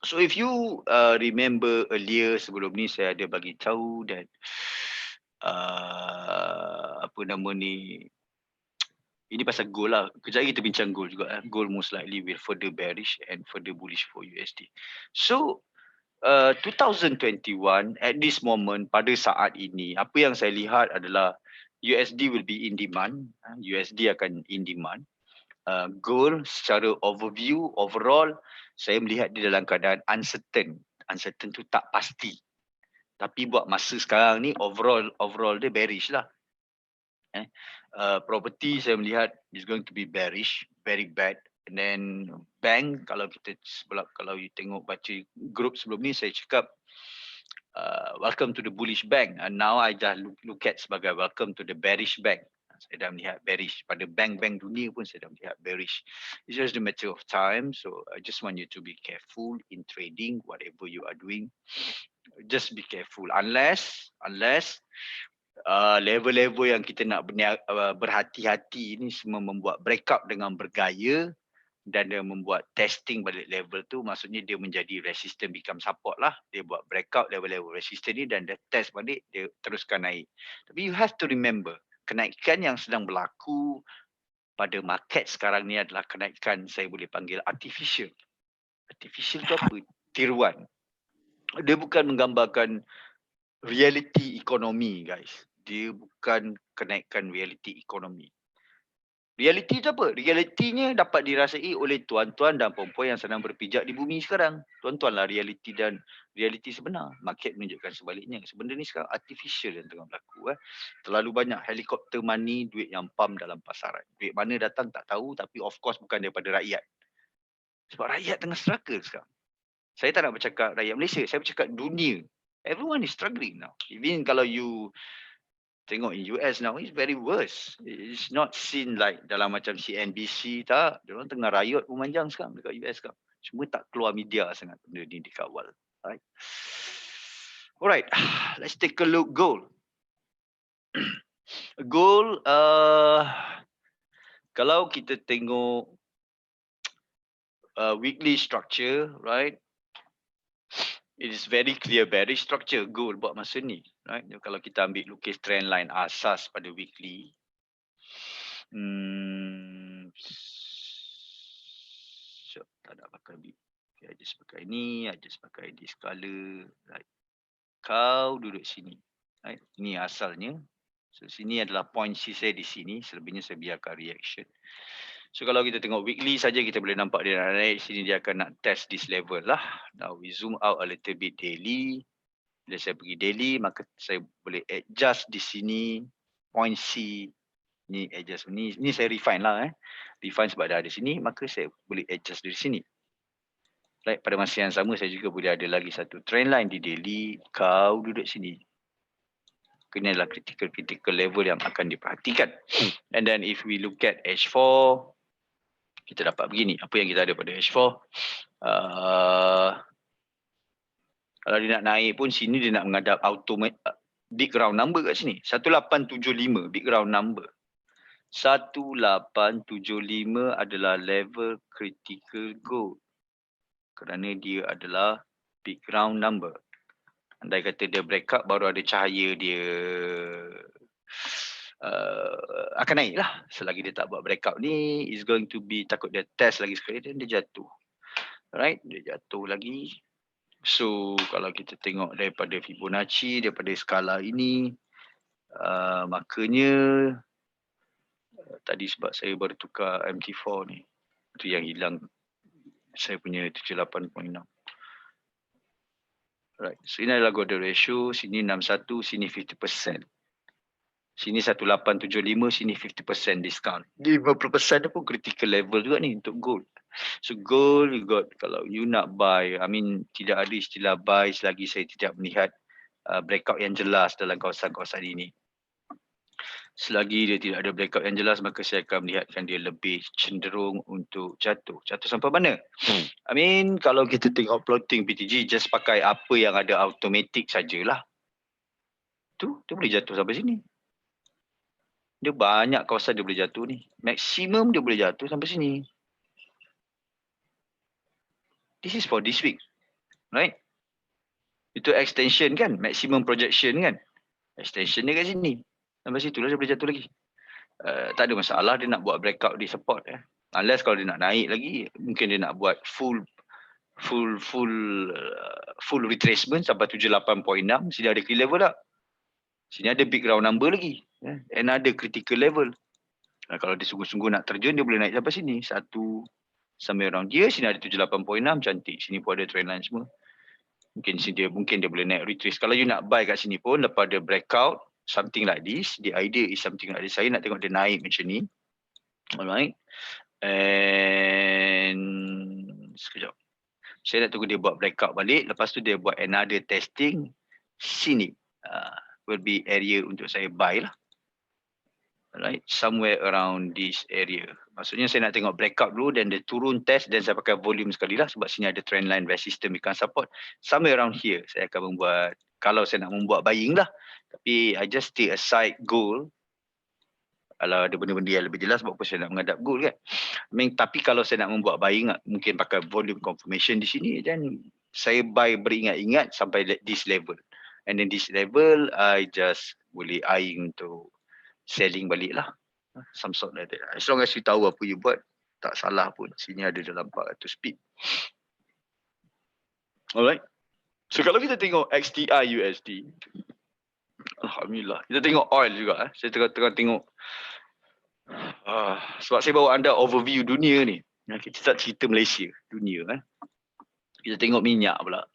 S1: So if you remember earlier, sebelum ni saya ada bagi tahu that ini pasal gold lah. Kejap lagi kita bincang gold juga. Gold most likely will further bearish and further bullish for USD. So 2021 at this moment, pada saat ini, apa yang saya lihat adalah USD will be in demand. USD akan in demand. Gold secara overall, saya melihat dia dalam keadaan uncertain. Uncertain tu tak pasti. Tapi buat masa sekarang ni, overall dia bearish lah. Property saya melihat is going to be bearish, very bad. And then bank, kalau you tengok baca group sebelum ni, saya cakap welcome to the bullish bank. And now I dah look at sebagai welcome to the bearish bank. Saya dah melihat bearish. Pada bank-bank dunia pun saya dah melihat bearish. It's just a matter of time. So I just want you to be careful in trading, whatever you are doing. Just be careful. Unless level-level yang kita nak berhati-hati ni semua membuat breakup dengan bergaya, dan dia membuat testing balik level tu, maksudnya dia menjadi resistant become support lah. Dia buat breakout level-level resistant ni dan dia test balik, dia teruskan naik. Tapi you have to remember, kenaikan yang sedang berlaku pada market sekarang ni adalah kenaikan saya boleh panggil artificial. Artificial tu apa? Tiruan. Dia bukan menggambarkan reality ekonomi, guys. Dia bukan kenaikan reality ekonomi. Realiti tu apa? Realitinya dapat dirasai oleh tuan-tuan dan puan-puan yang sedang berpijak di bumi sekarang. Tuan-tuan lah realiti dan realiti sebenar. Market menunjukkan sebaliknya. Sebenarnya ni sekarang artificial yang tengah berlaku. Terlalu banyak helikopter money, duit yang pump dalam pasaran. Duit mana datang tak tahu, tapi of course bukan daripada rakyat. Sebab rakyat tengah struggle sekarang. Saya tak nak bercakap rakyat Malaysia, saya bercakap dunia. Everyone is struggling now. Even kalau you tengok in US now, it's very worse. It's not seen like dalam macam CNBC tak. Diorang tengah riot memanjang sekarang dekat US sekarang. Cuma tak keluar media sangat benda ni dikawal. Right? Alright, let's take a look gold. Gold, kalau kita tengok weekly structure, right? It is very clear bearish structure gold buat masa ni, right? Kalau kita ambil lukis trend line asas pada weekly, tak nak pakai big. Okay, I just pakai ni, I just pakai this color, right? Kau duduk sini, right? Ini asalnya. So sini adalah point C saya di sini, selebihnya saya biarkan reaction. So kalau kita tengok weekly saja kita boleh nampak dia nak naik, sini dia akan nak test this level lah. Now we zoom out a little bit daily. Bila saya pergi daily, maka saya boleh adjust di sini, point C. Ni adjust, ni saya refine lah. Refine sebab dah ada sini, maka saya boleh adjust dari sini. Right, pada masa yang sama saya juga boleh ada lagi satu trend line di daily. Kau duduk sini. Ini adalah critical level yang akan diperhatikan. And then if we look at H4, kita dapat begini. Apa yang kita ada pada H4? Kalau dia nak naik pun sini dia nak menghadap big round number kat sini. 1875 big round number. 1875 adalah level critical gold. Kerana dia adalah big round number. Andai kata dia break up baru ada cahaya dia akan naik lah. Selagi dia tak buat breakout ni, is going to be takut dia test lagi sekali dan dia jatuh. Alright, dia jatuh lagi. So kalau kita tengok daripada Fibonacci, daripada skala ini, makanya tadi sebab saya baru tukar MT4 ni, itu yang hilang saya punya 78.6. Right, so ini adalah golden ratio, sini 61, sini 50%. Sini 1875, sini 50% discount. 50% pun critical level juga ni untuk gold. So gold, you got, kalau you nak buy, I mean tidak ada istilah buy selagi saya tidak melihat breakout yang jelas dalam kawasan-kawasan ini. Selagi dia tidak ada breakout yang jelas, maka saya akan melihatkan dia lebih cenderung untuk jatuh. Jatuh sampai mana? I mean kalau kita tengok plotting PTG, just pakai apa yang ada automatic sajalah. Tu, dia boleh jatuh sampai sini. Dia banyak kawasan dia boleh jatuh ni. Maksimum dia boleh jatuh sampai sini. This is for this week. Right? Itu extension kan? Maximum projection kan? Extension dia kat sini. Sampai situ lah dia boleh jatuh lagi. Tak ada masalah dia nak buat breakout di support. Unless kalau dia nak naik lagi, mungkin dia nak buat full retracement sampai 78.6. Sini ada clear level tak? Sini ada big round number lagi. And ada critical level. Kalau dia sungguh-sungguh nak terjun, dia boleh naik sampai sini. Satu, sampai around dia. Sini ada 78.6, cantik. Sini pun ada trend line semua. Mungkin dia boleh naik retrace. Kalau you nak buy kat sini pun, lepas dia breakout, something like this. The idea is something like this. Saya nak tengok dia naik macam ni. Alright. And sekejap. Saya nak tunggu dia buat breakout balik. Lepas tu dia buat another testing. Sini. Will be area untuk saya buy lah. Alright, somewhere around this area. Maksudnya saya nak tengok breakout dulu dan dia turun test dan saya pakai volume sekali lah sebab sini ada trend line resistance become support. Somewhere around here saya akan membuat, kalau saya nak membuat buying lah. Tapi I just stay aside gold Kalau ada benda-benda yang lebih jelas, buat apa saya nak menghadap goal kan. Tapi kalau saya nak membuat buying, mungkin pakai volume confirmation di sini, dan saya buy beringat-ingat sampai this level. And then this level, I just boleh eyeing untuk selling balik lah. Some sort like that. As long as you tahu apa you buat, tak salah pun. Sini ada dalam 400 pip. Alright. So kalau kita tengok XTI USD, alhamdulillah. Kita tengok oil juga. Saya tengah tengok. Sebab saya bawa anda overview dunia ni. Kita tak cerita Malaysia, dunia. Kita tengok minyak pula.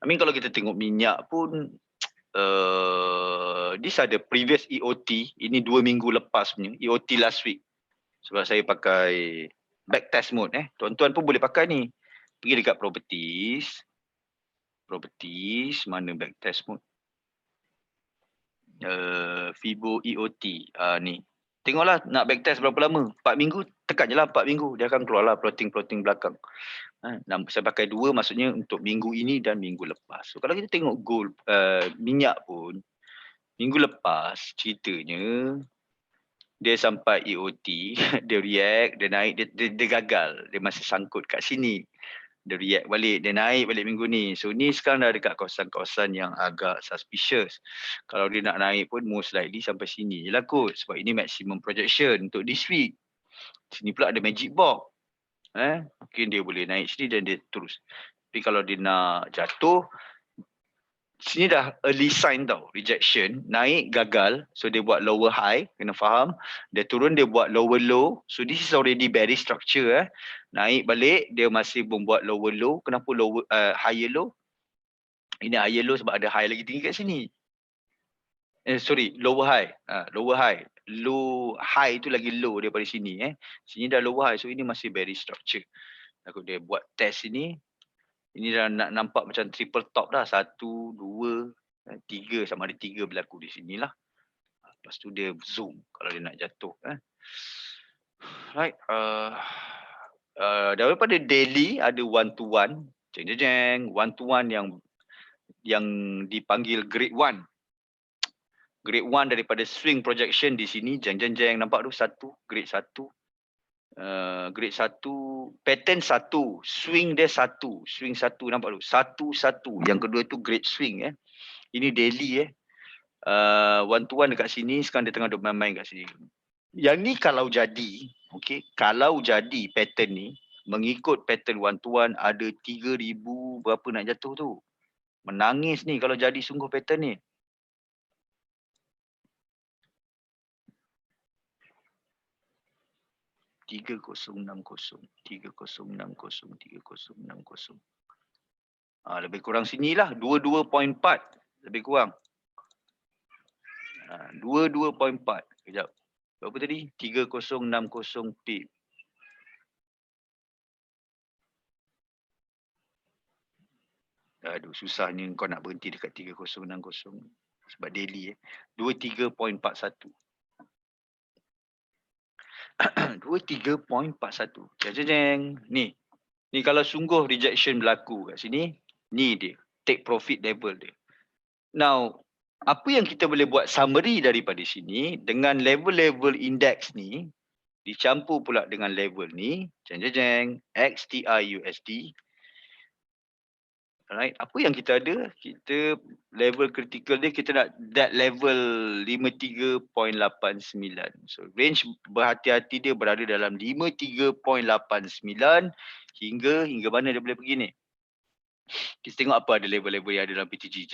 S1: Kalau kita tengok minyak pun, this ada previous EOT. Ini 2 minggu lepas punya. EOT last week. Sebab saya pakai backtest mode. Tuan-tuan pun boleh pakai ni. Pergi dekat properties. Properties, mana backtest mode? Fibo EOT. Ni. Tengoklah nak backtest berapa lama. 4 minggu, tekan je lah 4 minggu. Dia akan keluar lah plotting belakang. Saya pakai 2 maksudnya untuk minggu ini dan minggu lepas. So kalau kita tengok gold, minyak pun, minggu lepas ceritanya, dia sampai EOT, dia react, dia naik, dia gagal. Dia masih sangkut kat sini. Dia react balik, dia naik balik minggu ni. So ni sekarang dah dekat kawasan-kawasan yang agak suspicious. Kalau dia nak naik pun most likely sampai sini je lah kot. Sebab ini maximum projection untuk this week. Sini pula ada magic box. Mungkin dia boleh naik sini dan dia terus. Tapi kalau dia nak jatuh, sini dah early sign tau, rejection, naik gagal, so dia buat lower high, kena faham. Dia turun, dia buat lower low, so this is already bearish structure. Naik balik, dia masih membuat lower low. Kenapa lower higher low? Ini higher low sebab ada high lagi tinggi kat sini. Lower high. Lower high. Low high tu lagi low daripada sini. Sini dah lower high, so ini masih bearish structure. Aku dia buat test ini. Ini dah nak nampak macam triple top dah. 1, 2, 3. Sama ada 3 berlaku di sinilah. Lepas tu dia zoom kalau dia nak jatuh. Right. Daripada daily ada one to one. One to one yang dipanggil grade 1. Grade 1 daripada swing projection di sini. Nampak tu 1. Grade 1. Grade 1, pattern 1, swing dia 1, swing 1, nampak tu? 1. Yang kedua tu grade swing. Ini daily. One to one dekat sini, sekarang dia tengah main kat sini. Yang ni kalau jadi, kalau jadi pattern ni, mengikut pattern one to one, ada 3,000 berapa nak jatuh tu. Menangis ni kalau jadi sungguh pattern ni. Tiga kosong enam kosong. Lebih kurang sinilah 22.4 lebih kurang. 22.4. Kejap. Berapa tadi? 3060 pip. Aduh, susahnya kau nak berhenti dekat 3060 sebab daily 23.41. 23.41. Jeng. Ni kalau sungguh rejection berlaku kat sini, ni dia take profit level dia. Now, apa yang kita boleh buat summary daripada sini dengan level-level index ni dicampur pula dengan level ni, XTI USD. Alright, apa yang kita ada? Kita level critical dia, kita nak that level 53.89. So range berhati-hati dia berada dalam 53.89 hingga mana dia boleh pergi ni? Kita tengok apa ada level-level yang ada dalam PTG.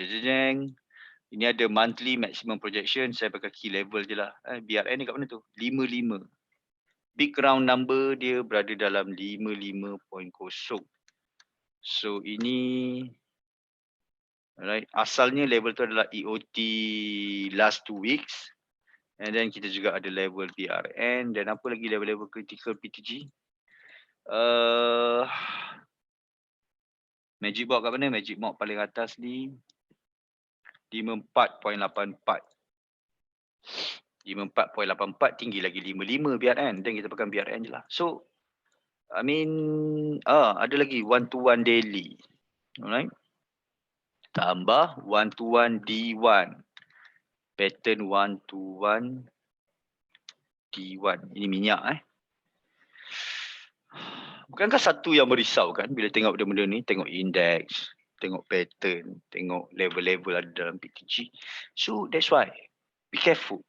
S1: Ini ada monthly maximum projection. Saya pakai key level je lah. BRN ni kat mana tu? 55. Big round number dia berada dalam 55.0. So ini, alright, asalnya level tu adalah EOT last 2 weeks. And then kita juga ada level BRN. Dan apa lagi level-level critical PTG? Magic box kat mana? Magic box paling atas ni 54.84. 54.84 tinggi lagi 55 BRN. Dan kita pakai BRN je lah. So ada lagi one to one daily. Alright. Tambah one to one D1. Pattern one to one T1. Ini minyak Bukankah satu yang merisaukan bila tengok benda-benda ni, tengok indeks, tengok pattern, tengok level-level ada dalam PTG. So that's why be careful.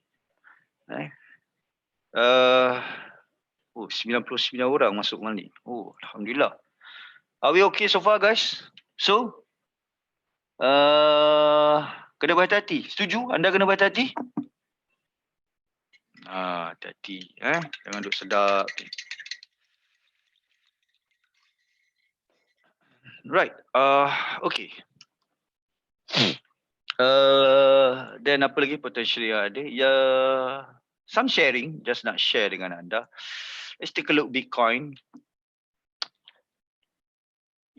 S1: 99 orang masuk malam ni. Oh, Alhamdulillah. Are we okay so far, guys? So, kena berhati-hati. Setuju? Anda kena berhati-hati? Hati-hati. Jangan duduk sedap. Right. Okay. Then apa lagi potentially ada? Some sharing, just nak share dengan anda. Let's take a look Bitcoin.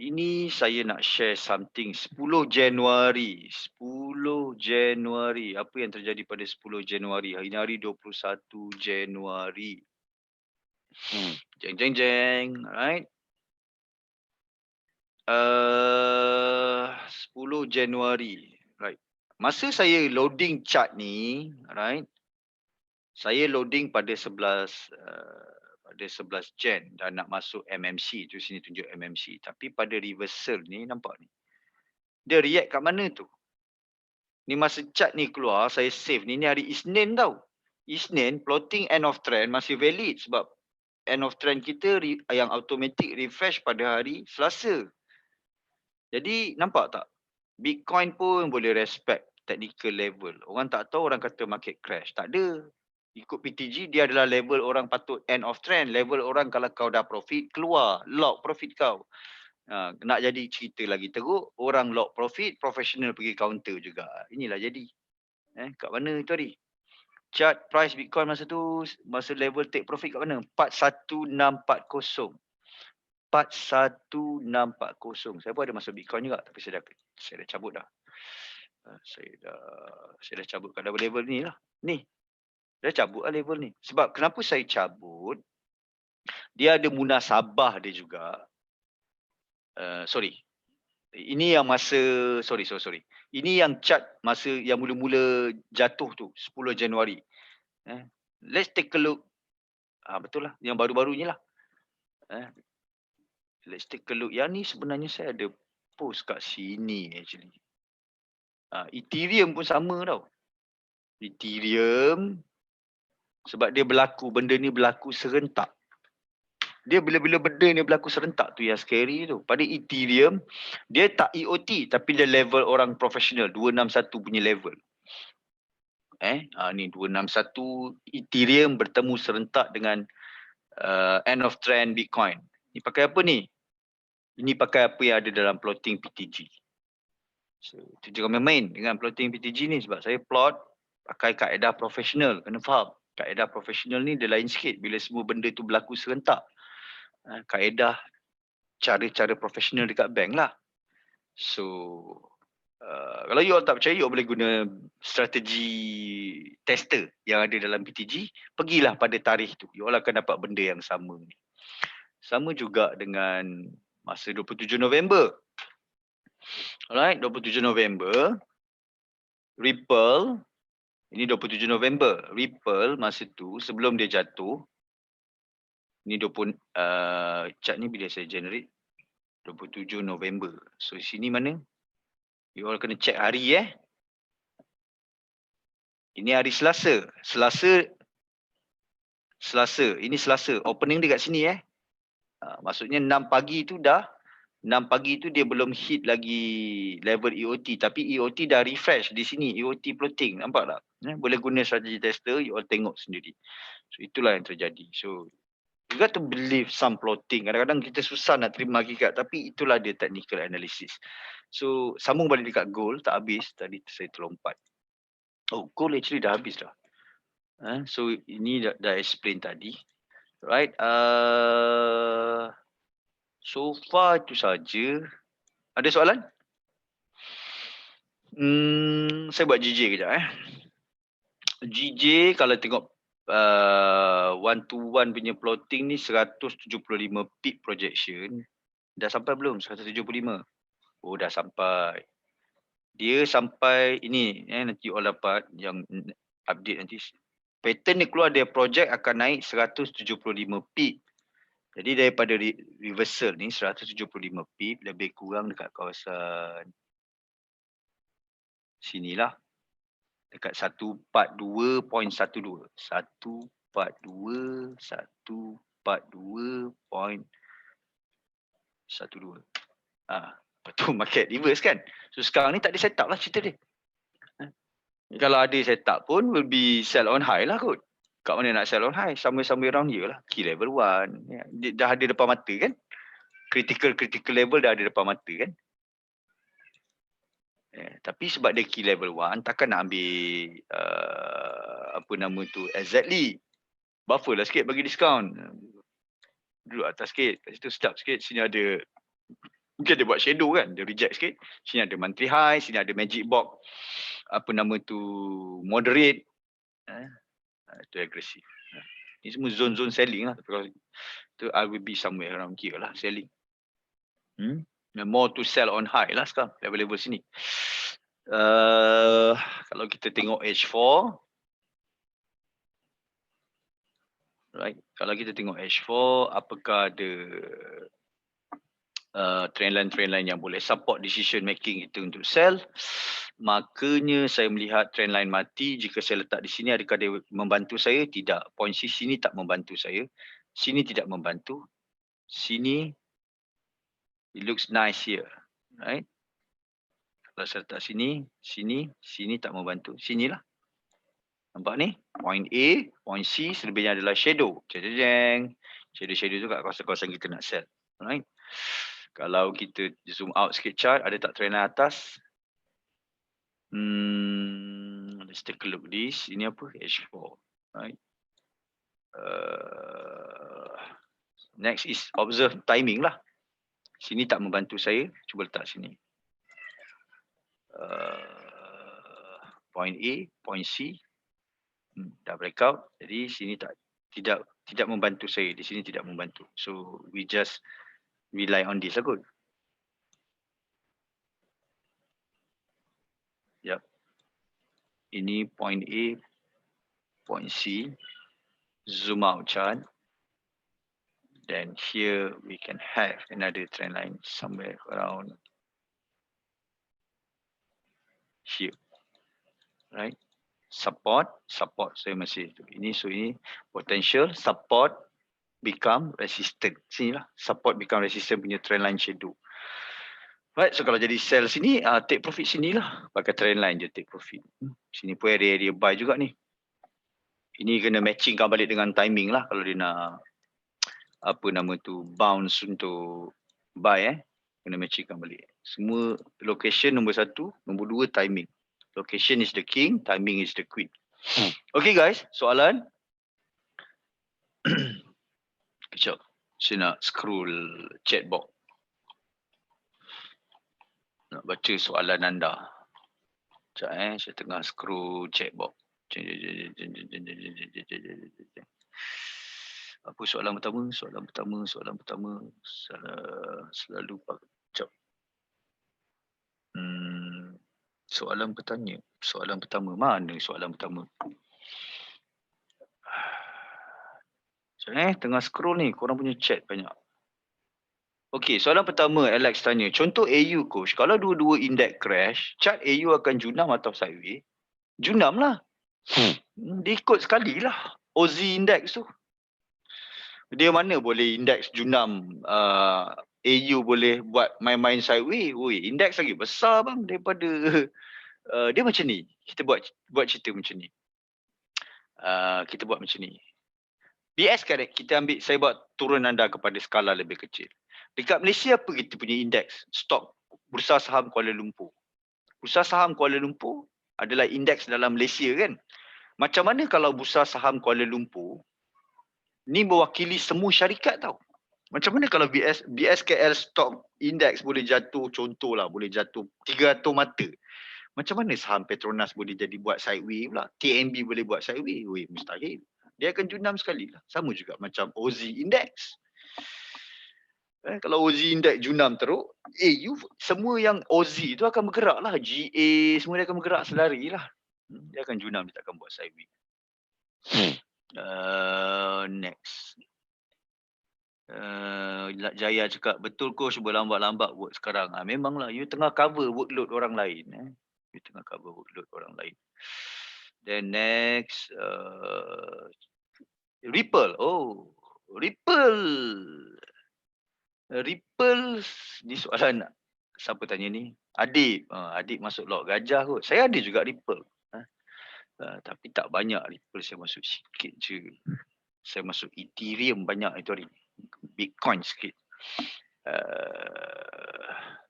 S1: Ini saya nak share something 10 Januari. 10 Januari. Apa yang terjadi pada 10 Januari? Hari ni hari 21 Januari. Jeng jeng jeng. Alright. 10 Januari. Right. Masa saya loading chart ni, right? Saya loading pada 11 Jan dan nak masuk MMC tu, sini tunjuk MMC, tapi pada reversal ni nampak ni. Dia react kat mana tu? Ni masa chart ni keluar, saya save ni hari Isnin tau. Isnin plotting end of trend masih valid sebab end of trend kita yang automatic refresh pada hari Selasa. Jadi nampak tak? Bitcoin pun boleh respect technical level. Orang tak tahu, orang kata market crash. Tak ada. Ikut PTG, dia adalah level orang patut end of trend. Level orang kalau kau dah profit, keluar. Lock profit kau. Nak jadi cerita lagi teruk, orang lock profit, professional pergi counter juga. Inilah jadi. Kat mana itu hari? Chart price Bitcoin masa tu, masa level take profit kat mana? 41640. 41640. Saya pun ada masuk Bitcoin juga, tapi saya dah cabut dah. Saya dah cabut kat level ni lah. Ni. Dah cabut lah level ni. Sebab kenapa saya cabut? Dia ada munasabah dia juga. Sorry. Ini yang masa, sorry. Ini yang chart masa yang mula-mula jatuh tu, 10 Januari. Let's take a look. Betul lah, yang baru-barunya lah. Let's take a look. Yang ni sebenarnya saya ada post kat sini actually. Ethereum pun sama tau. Ethereum, sebab dia benda ni berlaku serentak. Dia bila-bila benda ni berlaku serentak tu yang scary tu. Pada Ethereum, dia tak EOT tapi dia level orang profesional, 261 punya level. Ni 261 Ethereum bertemu serentak dengan end of trend Bitcoin. Ni pakai apa ni? Ini pakai apa yang ada dalam plotting PTG. So, tu jangan main-main dengan plotting PTG ni sebab saya plot pakai kaedah profesional. Kena faham. Kaedah profesional ni dia lain sikit bila semua benda tu berlaku serentak. Kaedah cara-cara profesional dekat bank lah. So, kalau you all tak percaya, you all boleh guna strategi tester yang ada dalam PTG. Pergilah pada tarikh tu. You all akan dapat benda yang sama ni. Sama juga dengan masa 27 November. Alright, 27 November. Ripple. Ini 27 November. Ripple masa tu sebelum dia jatuh. Ini 20 chart ni bila saya generate 27 November. So sini mana? You all kena check hari Ini hari Selasa. Selasa. Ini Selasa. Opening dia kat sini maksudnya 6 pagi tu dah. 6 pagi tu dia belum hit lagi level EOT. Tapi EOT dah refresh di sini. EOT floating. Nampak tak? Boleh guna strategi tester. You all tengok sendiri. So itulah yang terjadi. So you got to believe some plotting. Kadang-kadang kita susah nak terima hakikat. Tapi itulah dia technical analysis. So sambung balik dekat gold. Tak habis. Tadi saya terlompat. Oh, gold actually dah habis dah. So ini dah explain tadi. Right. So far itu saja. Ada soalan? Saya buat GJ kejap GJ kalau tengok one to one punya plotting ni 175 pip projection. Dah sampai belum? 175. Oh, dah sampai. Dia sampai ini nanti all dapat yang update nanti pattern dia keluar, dia project akan naik 175 pip. Jadi daripada reversal ni 175 pip lebih kurang dekat kawasan sinilah. Dekat 142.12. 142.12. Lepas tu market reverse kan. So sekarang ni tak ada setup lah cerita dia. Kalau ada setup pun will be sell on high lah kot. Kat mana nak sell on high? Somewhere around here lah. Key level 1. Ya, dah ada depan mata kan. Critical level dah ada depan mata kan. Tapi sebab dia key level 1, takkan nak ambil apa nama tu exactly. Buffer lah sikit bagi diskaun. Duduk atas sikit. Kat situ stop sikit. Sini ada, mungkin dia buat shadow kan. Dia reject sikit. Sini ada monthly high. Sini ada magic box. Apa nama tu, moderate. Itu agresif. Ini semua zone-zone selling lah. Tapi kalau tu I will be somewhere around here lah selling. More to sell on high lah sekarang. Level-level sini. Kalau kita tengok H4. Right. Kalau kita tengok H4, apakah ada trendline yang boleh support decision making kita untuk sell? Makanya saya melihat trendline mati. Jika saya letak di sini, adakah dia membantu saya? Tidak. Point C sini tak membantu saya. Sini tidak membantu. Sini, it looks nice here. Right. Kalau saya letak sini, sini tak membantu. Sinilah. Nampak ni? Point A, point C, selebihnya adalah shadow. Shadow tu kat kawasan-kawasan kita nak sell. Alright. Kalau kita zoom out sikit chart, ada tak trendline atas? Let's take a look this. Ini apa? H4. Right. Next is observe timing lah. Sini tak membantu saya. Cuba letak sini. Point A, point C. Dah breakout. Jadi sini tidak membantu saya. Di sini tidak membantu. So we just rely on this lah kot. Yep. Ini point A, point C. Zoom out chart. Then here we can have another trend line somewhere around here. Right. Support saya masih ini, so ini potential, support become resistant. Sinilah support become resistant punya trend line shadow. Right, so kalau jadi sell sini, take profit sinilah, pakai trend line je take profit. Sini pun area buy juga ni. Ini kena matchingkan balik dengan timing lah kalau dia nak apa nama tu bounce untuk buy kena matchingkan balik. Semua location nombor 1, nombor 2 timing. Location is the king, timing is the queen. Okay guys, soalan? Kejap, saya nak scroll chat box. Nak baca soalan anda. Sekejap saya tengah scroll chat box. Apa soalan pertama? Selalu kejap. Soalan pertama. Mana soalan pertama? Tengah scroll ni. Korang punya chat banyak. Okey, soalan pertama Alex tanya. Contoh AU coach. Kalau dua-dua index crash, chart AU akan junam atau sideways? Junam lah. Dia ikut sekali lah. Aussie index tu. Dia mana boleh index junam, AU boleh buat main-main sideways. Index lagi besar bang daripada dia macam ni. Kita buat cerita macam ni. Kita buat macam ni. BS kan saya buat turun anda kepada skala lebih kecil. Dekat Malaysia apa kita punya indeks? Stock Bursa Saham Kuala Lumpur. Bursa Saham Kuala Lumpur adalah indeks dalam Malaysia kan? Macam mana kalau Bursa Saham Kuala Lumpur ni mewakili semua syarikat tau. Macam mana kalau BSKL Stock Index boleh jatuh, contohlah boleh jatuh 300 mata. Macam mana saham Petronas boleh jadi buat sideways pula? TNB boleh buat sideways? Mustahil. Dia akan junam sekali lah. Sama juga macam Aussie Index. Kalau Aussie Index junam teruk, semua yang Aussie tu akan bergerak lah. GA, semua dia akan bergerak selari lah. Dia akan junam, dia takkan buat sideways. Next. Jaya cakap, betul coach berlambat-lambat work sekarang. Memanglah, you tengah cover workload orang lain. You tengah cover workload orang lain. Then next, Ripple. Oh, Ripple. Ripple, ni soalan siapa tanya ni? Adik. Adik masuk log gajah kot. Saya ada juga Ripple. Tapi tak banyak Ripple, saya masuk sikit je. Saya masuk Ethereum banyak itu hari. Bitcoin sikit.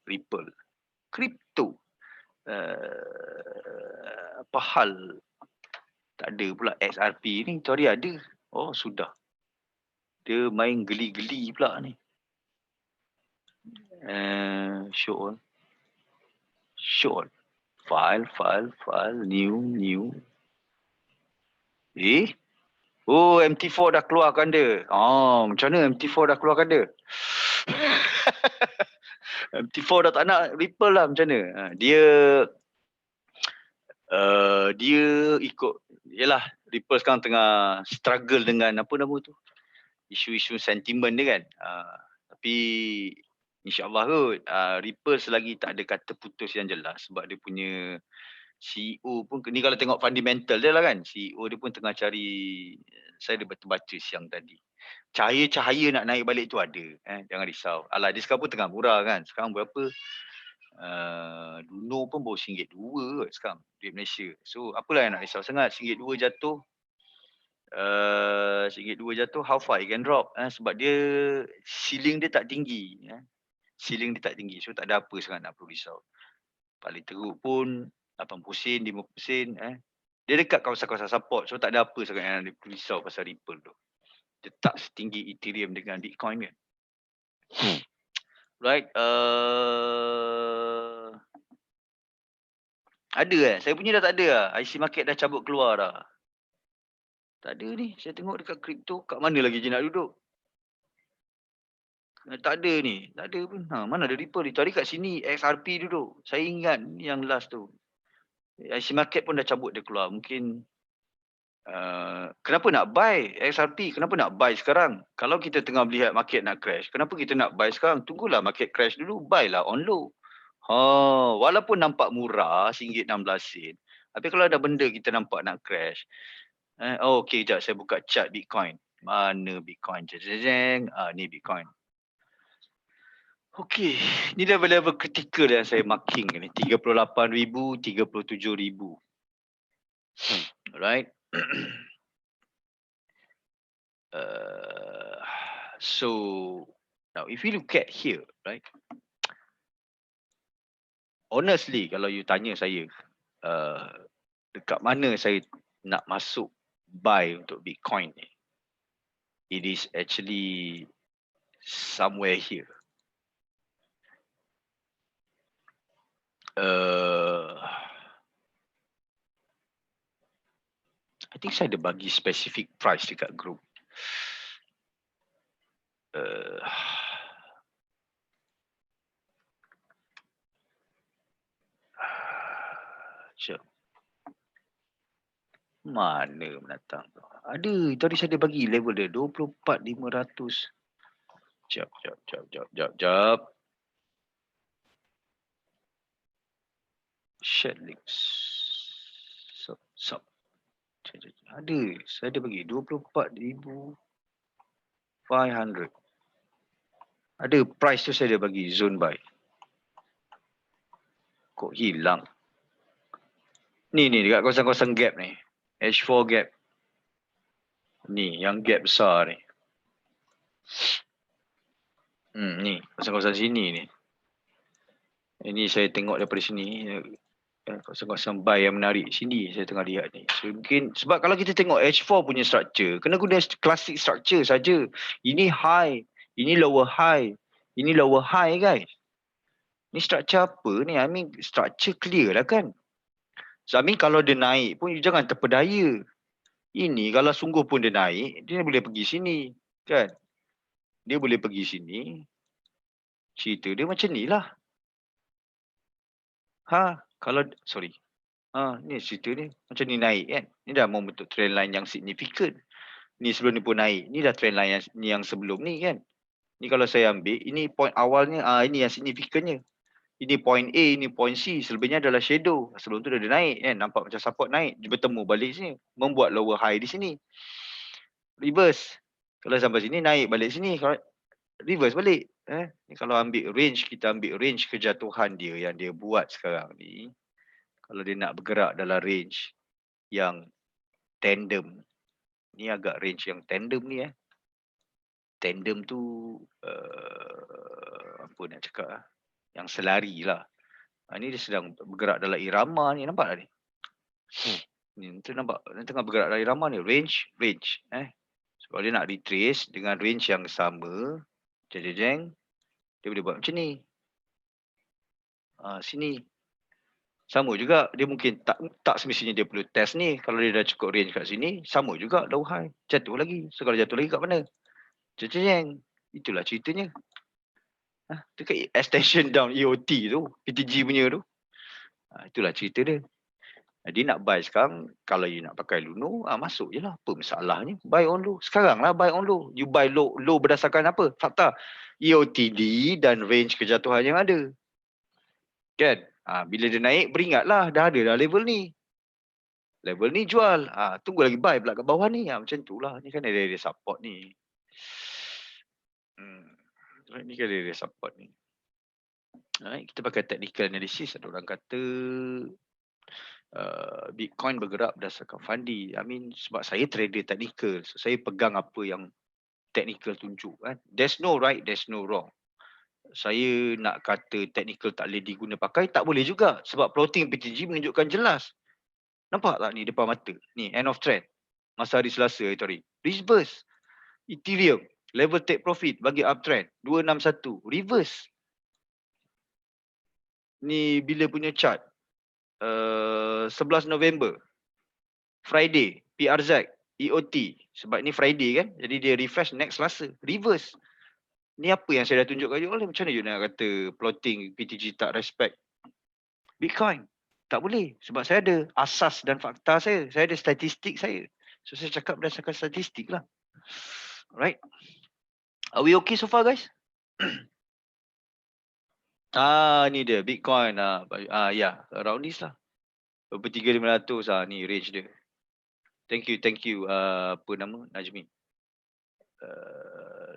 S1: Ripple. Crypto. Apa hal? Tak ada pula XRP ni. Itu hari ada. Oh, sudah. Dia main geli-geli pula ni. Show on. Show on. File, new. Oh, MT4 dah keluarkan dia. Macam mana MT4 dah keluarkan dia? MT4 dah tak nak Ripple lah, macam mana? Dia ikut, yelah, Ripple sekarang tengah struggle dengan apa nama tu? Isu-isu sentimen dia kan. Tapi insyaAllah kot, Ripple selagi tak ada kata putus yang jelas sebab dia punya CEO pun, ni kalau tengok fundamental dia lah kan, CEO dia pun tengah cari, saya ada baca siang tadi. Cahaya-cahaya nak naik balik tu ada. Jangan risau. Alah, dia sekarang pun tengah murah kan. Sekarang berapa? Duno pun baru RM1.2 kot sekarang duit Malaysia. So apalah yang nak risau sangat. RM1.2 jatuh. RM1.2 jatuh, how far it can drop? Sebab dia ceiling dia tak tinggi. Ceiling dia tak tinggi. So tak ada apa sangat nak perlu risau. Paling teruk pun 80 sen, 50 sen. Dia dekat kawasan-kawasan support. So tak ada apa sangat yang nak perlu risau pasal Ripple tu. Dia tak setinggi Ethereum dengan Bitcoin kan. Right. Ada saya punya dah tak ada lah. IC market dah cabut keluar dah. Tak ada ni. Saya tengok dekat kripto. Kat mana lagi je nak duduk? Tak ada ni. Tak ada pun. Mana ada Ripple ni. Tadi kat sini XRP duduk. Saya ingat yang last tu. IC market pun dah cabut dia keluar. Mungkin kenapa nak buy XRP? Kenapa nak buy sekarang? Kalau kita tengah melihat market nak crash, kenapa kita nak buy sekarang? Tunggulah market crash dulu. Buy lah on low. Walaupun nampak murah RM1.16. Tapi kalau ada benda kita nampak nak crash. Okay, sekejap saya buka chart Bitcoin. Mana Bitcoin? Ni Bitcoin. Okay, ni level-level kritikal yang saya marking ni. 38,000, 37,000. Alright. So, now if you look at here, right? Honestly, kalau you tanya saya, dekat mana saya nak masuk buy untuk Bitcoin ni, it is actually somewhere here. I think saya ada bagi specific price dekat group. Mana menatang tu? Ada, tadi saya ada bagi level dia 24,500. Jap. Share links. Sub. Ada, saya ada bagi 24,500. Ada price tu saya ada bagi zone buy. Kok hilang? Ni dekat kawasan-kawasan gap ni. H4 gap. Ni yang gap besar ni. Ni kawasan-kawasan sini ni. Ini saya tengok daripada sini. Kawasan-kawasan buy yang menarik sini saya tengah lihat ni. So mungkin sebab kalau kita tengok H4 punya structure, kena guna classic structure saja. Ini high, ini lower high, ini lower high guys. Ni structure apa ni? I mean structure clear lah kan. So I mean kalau dia naik pun jangan terpedaya. Ini kalau sungguh pun dia naik, dia boleh pergi sini kan. Dia boleh pergi sini. Cerita dia macam ni lah. Kalau sorry. Ni cerita ni. Macam ni naik kan. Ni dah membentuk trend line yang signifikan. Ni sebelum ni pun naik. Ni dah trend line yang sebelum ni kan. Ni kalau saya ambil, ini point awalnya, ini yang signifikannya. Ini point A, ini point C. Selebihnya adalah shadow. Sebelum tu dia naik kan. Nampak macam support naik. Dia bertemu balik sini. Membuat lower high di sini. Reverse. Kalau sampai sini, naik balik sini. Kalau reverse balik. Ni kalau ambil range, kita ambil range kejatuhan dia yang dia buat sekarang ni. Kalau dia nak bergerak dalam range yang tandem. Ni agak range yang tandem ni Tandem tu apa nak cakap yang selari lah. Ni dia sedang bergerak dalam irama ni, nampak tak ni? Ni tu nampak, dia tengah bergerak dalam irama ni, range. Sebab dia nak retrace dengan range yang sama, jeng, dia boleh buat macam ni. Sini. Sama juga, dia mungkin tak semestinya dia perlu test ni. Kalau dia dah cukup range kat sini, sama juga low high. Jatuh lagi. So kalau jatuh lagi kat mana? Jeng. Itulah ceritanya. Dekat extension down EOT tu, PTG punya tu. Itulah cerita dia. Dia nak buy sekarang, kalau you nak pakai Luno, masuk je lah. Apa masalahnya? Buy on low. Sekarang lah buy on low. You buy low berdasarkan apa? Fakta. EOTD dan range kejatuhan yang ada. Kan? Bila dia naik, beringatlah. Dah ada dah level ni. Level ni jual. Tunggu lagi buy pula kat bawah ni. Macam tu lah. Ni kan ada support ni. Ni kan ada support ni. Kita pakai technical analysis. Ada orang kata Bitcoin bergerak berdasarkan Fandi. Sebab saya trader technical. So saya pegang apa yang technical tunjuk kan. There's no right, there's no wrong. Saya nak kata technical tak boleh diguna pakai, tak boleh juga. Sebab plotting PTG menunjukkan jelas. Nampak tak ni depan mata? Ni end of trend. Masa hari Selasa itu hari. Reverse. Ethereum. Level take profit bagi uptrend. 261. Reverse. Ni bila punya chart? 11 November. Friday. PRZ. EOT. Sebab ni Friday kan. Jadi dia refresh next Selasa. Reverse. Ni apa yang saya dah tunjuk kat you all. Macam mana you nak kata plotting PTG tak respect Bitcoin? Tak boleh. Sebab saya ada asas dan fakta saya. Saya ada statistik saya. So saya cakap berdasarkan statistik lah. Alright. Are we okay so far guys? Ni dia Bitcoin. Ya, around this lah. 23,500 ni range dia. Thank you. Apa nama? Najmi.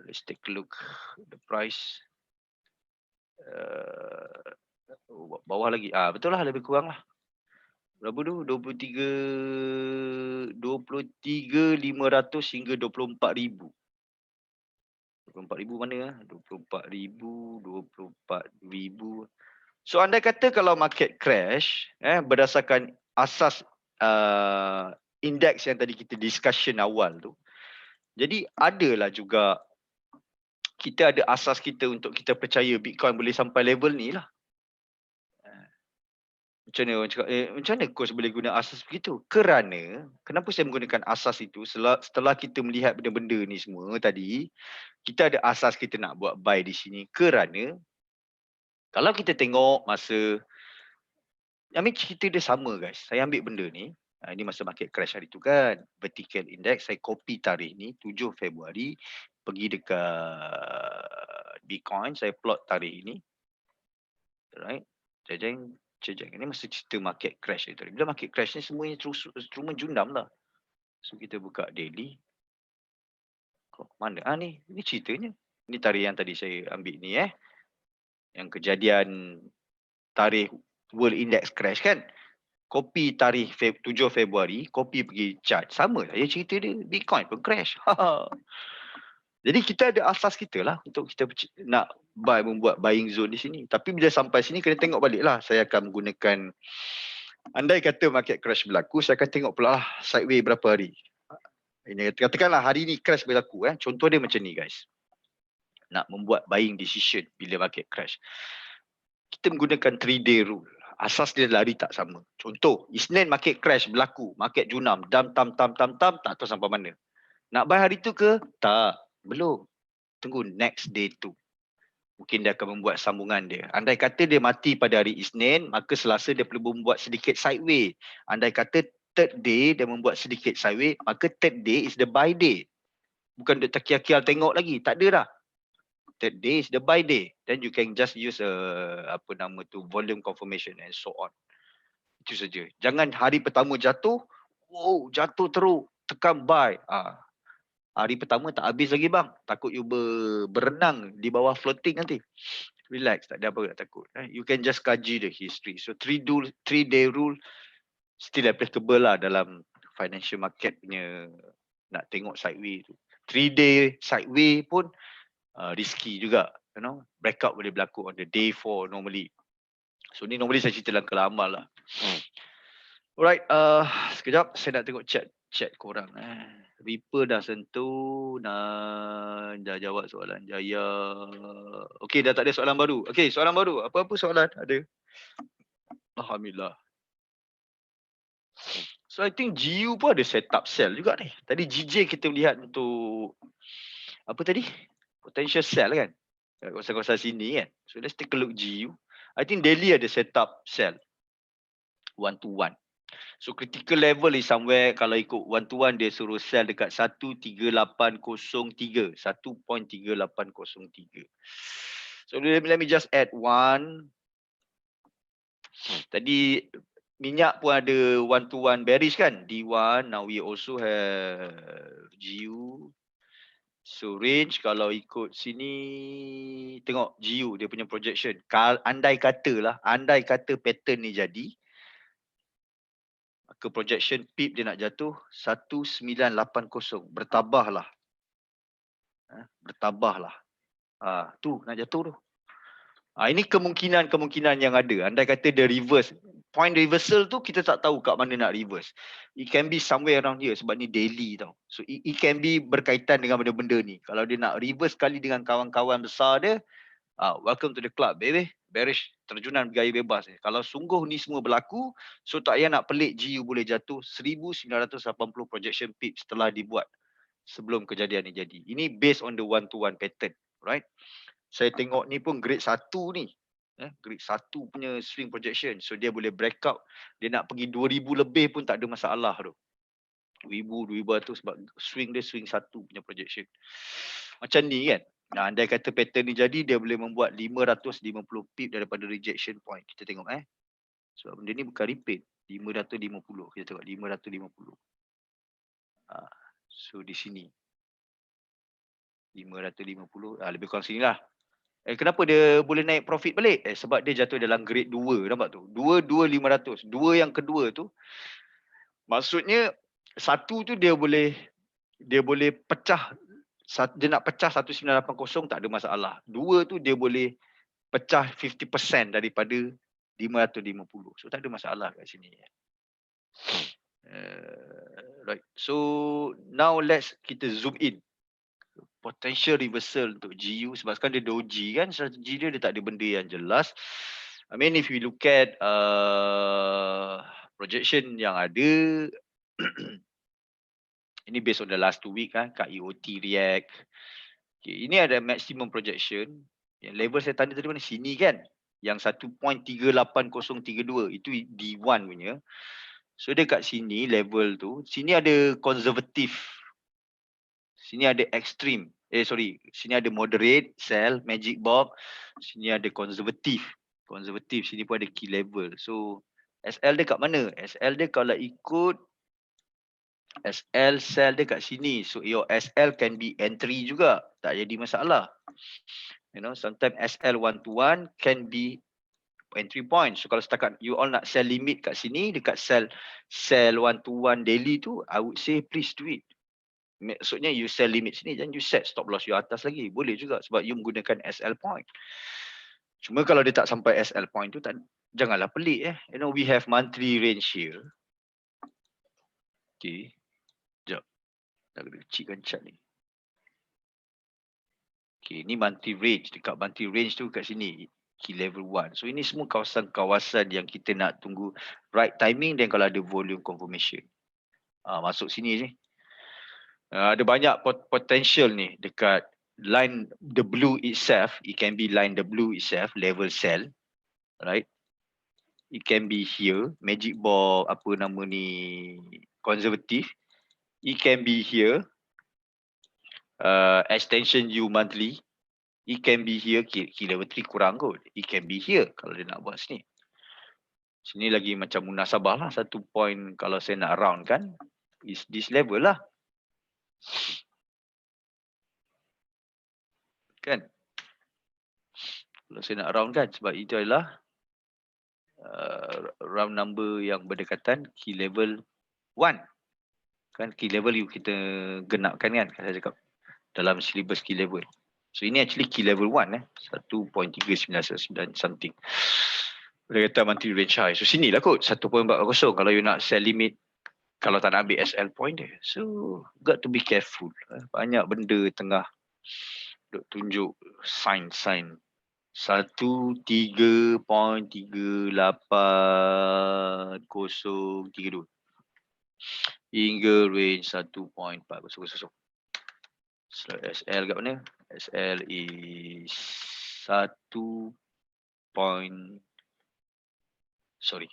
S1: Let's take a look the price. Bawah lagi. Betul lah, lebih kurang lah. Berapa tu? 23,500 hingga 24,000. 24,000 mana? 24,000, 24,000. So anda kata kalau market crash berdasarkan asas indeks yang tadi kita discussion awal tu. Jadi adalah juga kita ada asas kita untuk kita percaya Bitcoin boleh sampai level ni lah. Macam mana orang cakap, macam mana coach boleh guna asas begitu? Kerana, kenapa saya menggunakan asas itu setelah kita melihat benda-benda ni semua tadi, kita ada asas kita nak buat buy di sini. Kerana, kalau kita tengok masa, cerita dia sama guys. Saya ambil benda ni, ini masa market crash hari tu kan. Vertical index, saya copy tarikh ni, 7 Februari, pergi dekat Bitcoin, saya plot tarikh ini. Right? Jeng. Ini masa cerita market crash itu. Bila market crash ni semuanya terus menjundam lah. So kita buka daily. Mana? Ni ceritanya. Ni tarikh yang tadi saya ambil ni Yang kejadian tarikh World Index crash kan. Copy tarikh 7 Februari, copy pergi chart. Sama saja cerita dia. Bitcoin pun crash. Jadi kita ada asas kita lah untuk kita nak membuat buying zone di sini. Tapi bila sampai sini kena tengok balik lah. Saya akan menggunakan, andai kata market crash berlaku, saya akan tengok pula lah sideway berapa hari. Ini katakanlah hari ni crash berlaku. Contoh dia macam ni guys. Nak membuat buying decision bila market crash. Kita menggunakan 3-day rule. Asas dia lari tak sama. Contoh, Isnin market crash berlaku. Market junam. Tam, tak tahu sampai mana. Nak buy hari tu ke? Tak. Belum. Tunggu next day tu. mungkin dia akan membuat sambungan dia. Andai kata dia mati pada hari Isnin, maka Selasa dia perlu membuat sedikit sideway. Andai kata third day dia membuat sedikit sideway, maka third day is the buy day. Bukan dia terkial-kial tengok lagi, tak ada dah. Third day is the buy day. Then you can just use volume confirmation and so on. Itu saja. Jangan hari pertama jatuh, wow, jatuh teruk, tekan buy. Hari pertama tak habis lagi bang. Takut you berenang di bawah floating nanti. Relax, tak ada apa nak takut. You can just kaji the history. So 3-day rule still applicable lah dalam financial market punya nak tengok sideway tu. 3-day sideway pun risky juga. You know, breakout boleh berlaku on the day 4 normally. So ni normally saya cerita dalam kelamal lah. Alright, sekejap saya nak tengok chat korang. Reaper dah sentuh, dah jawab soalan Jaya. Okey, dah tak ada soalan baru. Okey, soalan baru. Apa-apa soalan ada? Alhamdulillah. So I think GU pun ada setup sell juga ni. Tadi GJ kita melihat untuk apa tadi? Potential sell kan? Kat kawasan-kawasan sini kan. So let's take a look GU. I think daily ada setup sell. 1-to-1. So critical level is somewhere kalau ikut 1-to-1 dia suruh sell dekat 13803. 1.3803. So let me just add one. Tadi minyak pun ada 1-to-1 bearish kan? D1. Now we also have GU. So range kalau ikut sini, tengok GU dia punya projection. Andai kata pattern ni jadi, maka projection PIP dia nak jatuh 1980. Bertabahlah. Bertabahlah. Tu nak jatuh tu. Ini kemungkinan yang ada. Andai kata dia reverse. Point reversal tu kita tak tahu kat mana nak reverse. It can be somewhere around here sebab ni daily tau. So it can be berkaitan dengan benda-benda ni. Kalau dia nak reverse kali dengan kawan-kawan besar dia, welcome to the club baby. Bearish, terjunan bergaya bebas. Kalau sungguh ni semua berlaku, so tak payah nak pelik GU boleh jatuh 1980 projection pip setelah dibuat sebelum kejadian ni jadi. Ini based on the 1-to-1 pattern, right? Saya tengok ni pun grade 1 ni. Grade 1 punya swing projection. So dia boleh breakout. Dia nak pergi 2000 lebih pun tak ada masalah tu. 2000 tu sebab swing dia swing 1 punya projection. Macam ni kan. Andai kata pattern ni jadi, dia boleh membuat 550 pip daripada rejection point. Kita tengok Sebab benda ni bukan repeat. 550. Kita tengok 550. So di sini. 550. Lebih kurang sini lah. Kenapa dia boleh naik profit balik? Sebab dia jatuh dalam grade 2. Nampak tu? 2, 500. 2 yang kedua tu. Maksudnya, satu tu dia boleh pecah. Dia nak pecah 1980 tak ada masalah. 2 tu dia boleh pecah 50% daripada 550. So tak ada masalah kat sini. Right. So now kita zoom in. Potential reversal untuk GU sebab sekarang dia doji kan, strategi dia tak ada benda yang jelas. I mean if we look at projection yang ada ini based on the last 2 week KIOT react. Okay, ini ada maximum projection. Yang level saya tanda tadi mana sini kan, yang 1.38032 itu D1 punya. So dia kat sini level tu, sini ada konservatif. Sini ada extreme. Sini ada moderate, sell, magic box. Sini ada konservatif. Konservatif, sini pun ada key level. So, SL dia kat mana? SL dia kalau ikut SL sell dia kat sini. So, your SL can be entry juga. Tak jadi masalah. You know, sometimes SL 1-to-1 can be entry point. So, kalau setakat you all nak sell limit kat sini, dekat sell 1-to-1 daily tu, I would say please do it. Maksudnya you sell limit sini dan you set stop loss you atas lagi. Boleh juga sebab you menggunakan SL point. Cuma kalau dia tak sampai SL point tu, janganlah pelik. You know, we have monthly range here. Okay. Sekejap. Dah kena kecilkan chart ni. Okay, ni monthly range. Dekat monthly range tu kat sini. Key level 1. So ini semua kawasan-kawasan yang kita nak tunggu right timing dan kalau ada volume confirmation. Masuk sini je. Ada banyak potential ni dekat line the blue itself, it can be line the blue itself, level cell, right? It can be here, magic ball, apa nama ni, conservative. It can be here, extension U monthly. It can be here, key level 3 kurang kot. It can be here kalau dia nak buat sini. Sini lagi macam munasabah lah, 1 point kalau saya nak round kan, is this level lah. Kan? Kalau saya nak round kan, sebab itu adalah round number yang berdekatan key level 1. Kan key level you kita genapkan kan, saya cakap dalam syllabus key level. So ini actually key level 1 1.3999 something. Dia kata monthly range high. So sinilah kot 1.40 kalau you nak sell limit, kalau tak nak ambil SL point dia. So got to be careful. Banyak benda tengah duk tunjuk sign-sign 13.38.032 hingga range 1.400. SL kat mana? SL is 1 point, sorry,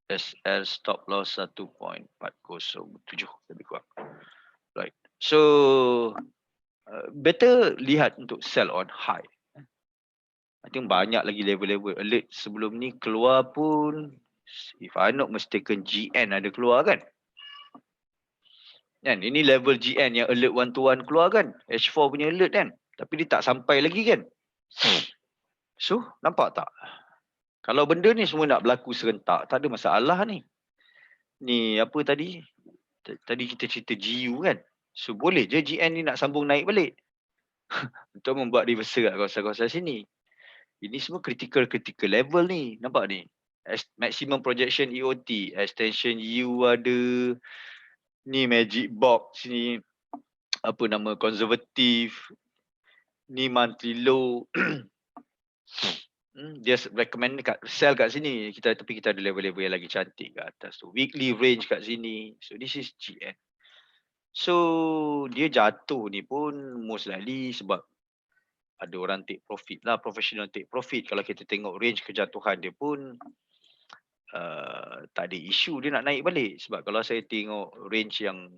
S1: SL stop loss 1.407 lebih kurang. Right. So better lihat untuk sell on high. I think banyak lagi level-level alert sebelum ni keluar pun, if I not mistaken, GN ada keluar kan? Kan ini level GN yang alert 1 to 1 keluar kan? H4 punya alert kan? Tapi dia tak sampai lagi kan? So, nampak tak? Kalau benda ni semua nak berlaku serentak, tak ada masalah ni. Ni apa tadi? Tadi kita cerita GU kan? So, boleh je GN ni nak sambung naik balik. Untuk membuat reversal kat kawasan-kawasan sini. Ini semua critical level ni. Nampak ni? Maximum projection EOT. Extension U ada. Ni magic box ni. Apa nama? Konservatif. Ni monthly low. Dia recommend sell kat sini. Tapi kita ada level-level yang lagi cantik kat atas tu. Weekly range kat sini. So this is GN. So dia jatuh ni pun most likely sebab ada orang take profit lah, professional take profit. Kalau kita tengok range kejatuhan dia pun tak ada isu dia nak naik balik. Sebab kalau saya tengok range yang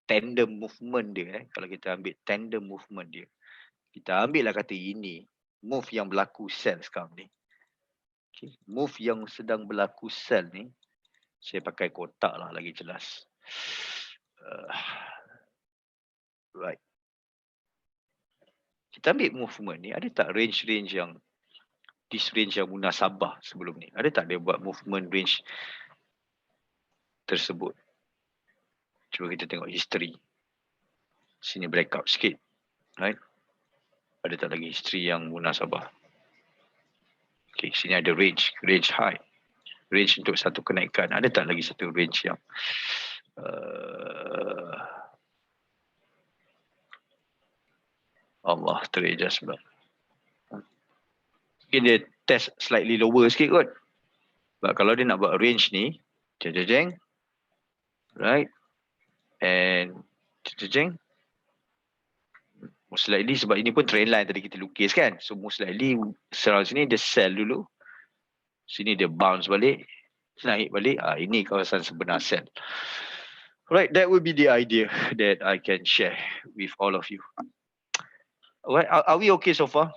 S1: tandem movement dia, kalau kita ambil tandem movement dia, kita ambil lah kata ini, move yang berlaku sell sekarang ni. Okay. Move yang sedang berlaku sell ni, saya pakai kotak lah lagi jelas. Right. Kita ambil movement ni, ada tak range-range yang this range yang munasabah sebelum ni? Ada tak dia buat movement range tersebut? Cuba kita tengok history. Sini breakout sikit. Right? Ada tak lagi history yang munasabah? Okay, sini ada range high. Range untuk satu kenaikan. Ada tak lagi satu range yang Allah teradjust pula. Mungkin dia test slightly lower sikit kot. Sebab kalau dia nak buat range ni, jeng-jeng, right, and jeng-jeng, most likely sebab ini pun trend line tadi kita lukis kan. So most likely surround sini dia sell dulu. Sini dia bounce balik, naik balik. Ini kawasan sebenar sell. Right, that would be the idea that I can share with all of you. Alright, are we okay so far?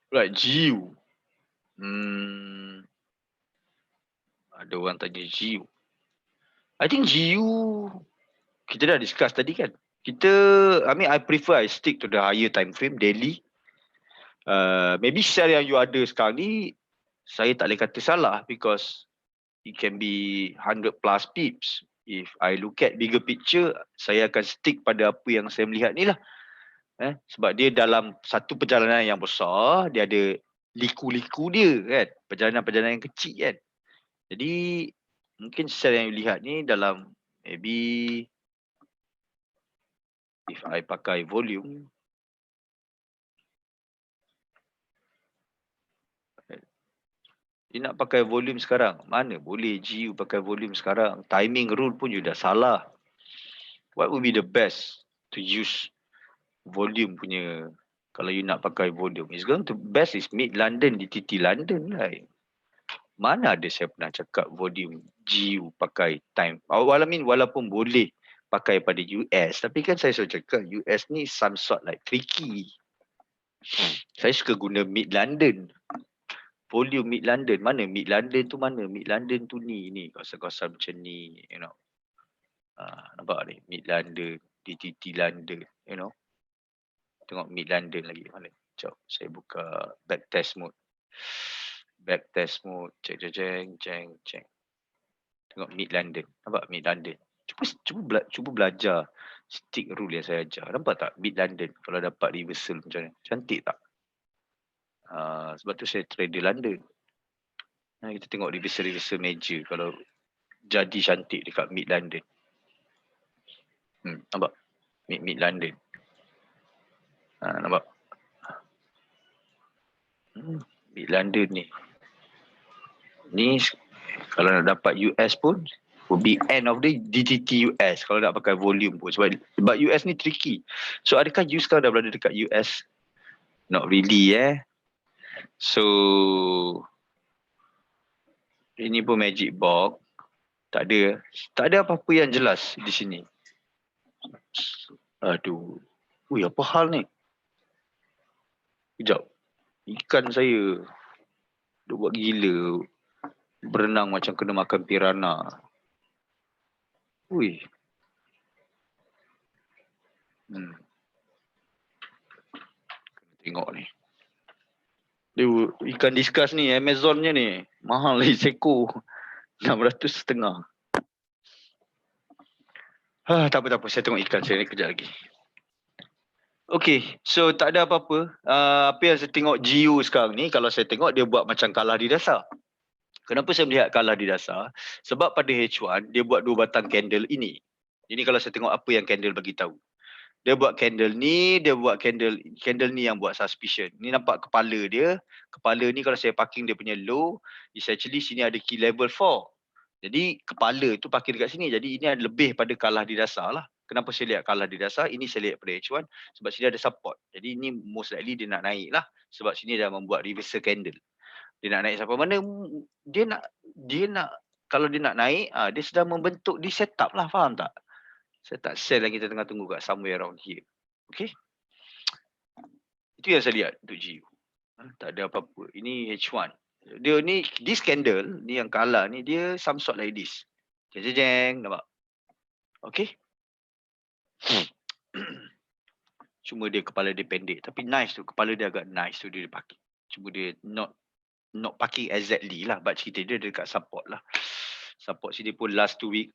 S1: Right, GU. Ada orang tanya GU. I think GU kita dah discuss tadi kan. I prefer I stick to the higher time frame daily. Maybe share yang you ada sekarang ni, saya tak boleh kata salah because it can be 100 plus pips. If I look at bigger picture, saya akan stick pada apa yang saya melihat ni lah. Sebab dia dalam satu perjalanan yang besar, dia ada liku-liku dia kan. Perjalanan-perjalanan yang kecil kan. Jadi mungkin share yang you lihat ni dalam maybe if I pakai volume, Dia nak pakai volume sekarang. Mana boleh GU pakai volume sekarang. Timing rule pun you dah salah. What would be the best to use volume punya, kalau you nak pakai volume? It's going to best is mid London, DTT London, right? Mana ada saya pernah cakap volume GU pakai time. Walaupun boleh pakai pada US. Tapi kan saya selalu cakap US ni some sort like tricky. Saya suka guna mid London. Volume mid London. Mana mid London tu mana? Mid London tu ni. Kawasan-kawasan macam ni. You know. Nampak ni? Mid London. DTT London. You know. Tengok mid London lagi. Mana? Sekejap. Saya buka back test mode. Back test mode. Cek. Tengok mid London. Nampak mid London. Cuba belajar stick rule yang saya ajar. Nampak tak mid London kalau dapat reversal macam ni? Cantik tak? Sebab tu saya trader London. Kita tengok reversal major kalau jadi cantik dekat mid London. Nampak? Mid London. Nampak? Mid London ni. Ni kalau nak dapat US pun will be end of the DTT US kalau nak pakai volume pun. Sebab US ni tricky. So adakah you sekarang dah berada dekat US? Not really So ini pun magic box. Tak ada apa-apa yang jelas di sini. Aduh. Ui, apa hal ni? Sekejap. Ikan saya dia buat gila. Berenang macam kena makan piranha. Ui. Kena tengok ni. Dia ikan discuss ni, Amazonnya ni. Mahal lagi seko. 600.5. Tak apa. Saya tengok ikan saya ni kejap lagi. Okay, so tak ada apa-apa. Apa yang saya tengok GU sekarang ni, kalau saya tengok dia buat macam kalah di dasar. Kenapa saya melihat kalah di dasar? Sebab pada H1, dia buat 2 batang candle ini. Ini kalau saya tengok apa yang candle bagi tahu. Dia buat candle ni, dia buat candle ni yang buat suspicion. Ni nampak kepala dia. Kepala ni kalau saya parking dia punya low, is actually sini ada key level 4. Jadi kepala tu parking dekat sini. Jadi ini ada lebih pada kalah di dasar lah. Kenapa saya lihat kalah di dasar? Ini saya lihat pada H1 sebab sini ada support. Jadi ini most likely dia nak naik lah. Sebab sini dah membuat reversal candle. Dia nak naik sampai mana? Dia nak kalau dia nak naik, dia sedang membentuk di setup lah, faham tak? Saya tak sell lagi, kita tengah tunggu kat somewhere around here. Okay? Itu yang saya lihat untuk GU. Tak ada apa-apa. Ini H1. Dia ni, this candle, ni yang kalah ni, dia some sort like this. Jeng, nampak? Okay? Cuma dia kepala dia pendek. Tapi nice tu, kepala dia agak nice tu dia pakai. Cuma dia not parking exactly lah. But cerita dia dekat support lah. Support sini pun last 2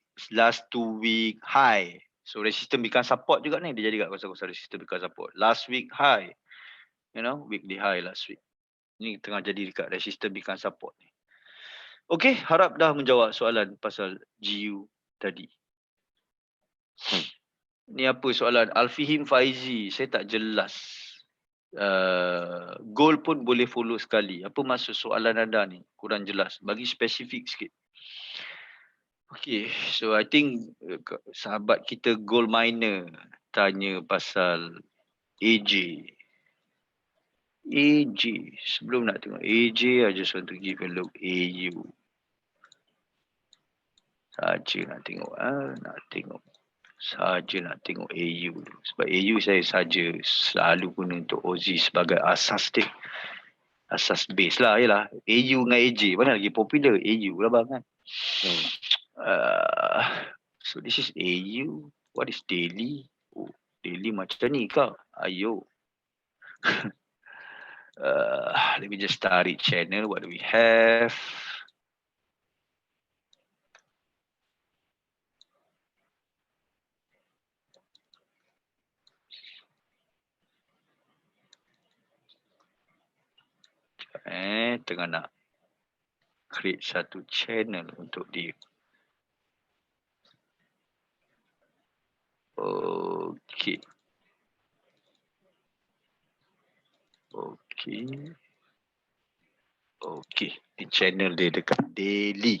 S1: week high. So resistance become support juga ni. Dia jadi kat kawasan-kawasan resistance become support. Last week high. You know, weekly high last week. Ni tengah jadi dekat resistance become support ni. Okay, harap dah menjawab soalan pasal GU tadi. Ni apa soalan? Alfihim Faizi, saya tak jelas. Goal pun boleh follow sekali. Apa maksud soalan anda ni? Kurang jelas. Bagi spesifik sikit. Okay, so I think sahabat kita gold miner tanya pasal AJ. Sebelum nak tengok AJ, I just want to give a look AU. Saja nak tengok AU. Sebab AU saya saja selalu guna untuk OZ sebagai asas dia. Asas base lah, yalah. AU dengan AJ, mana lagi popular? AU lah bang kan. So this is AU. What is daily? Oh, daily macam ni kah? Ayo. Let me just tarik channel. What do we have? Tengah nak create satu channel untuk dia. Okay. Okey, di channel dia dekat daily.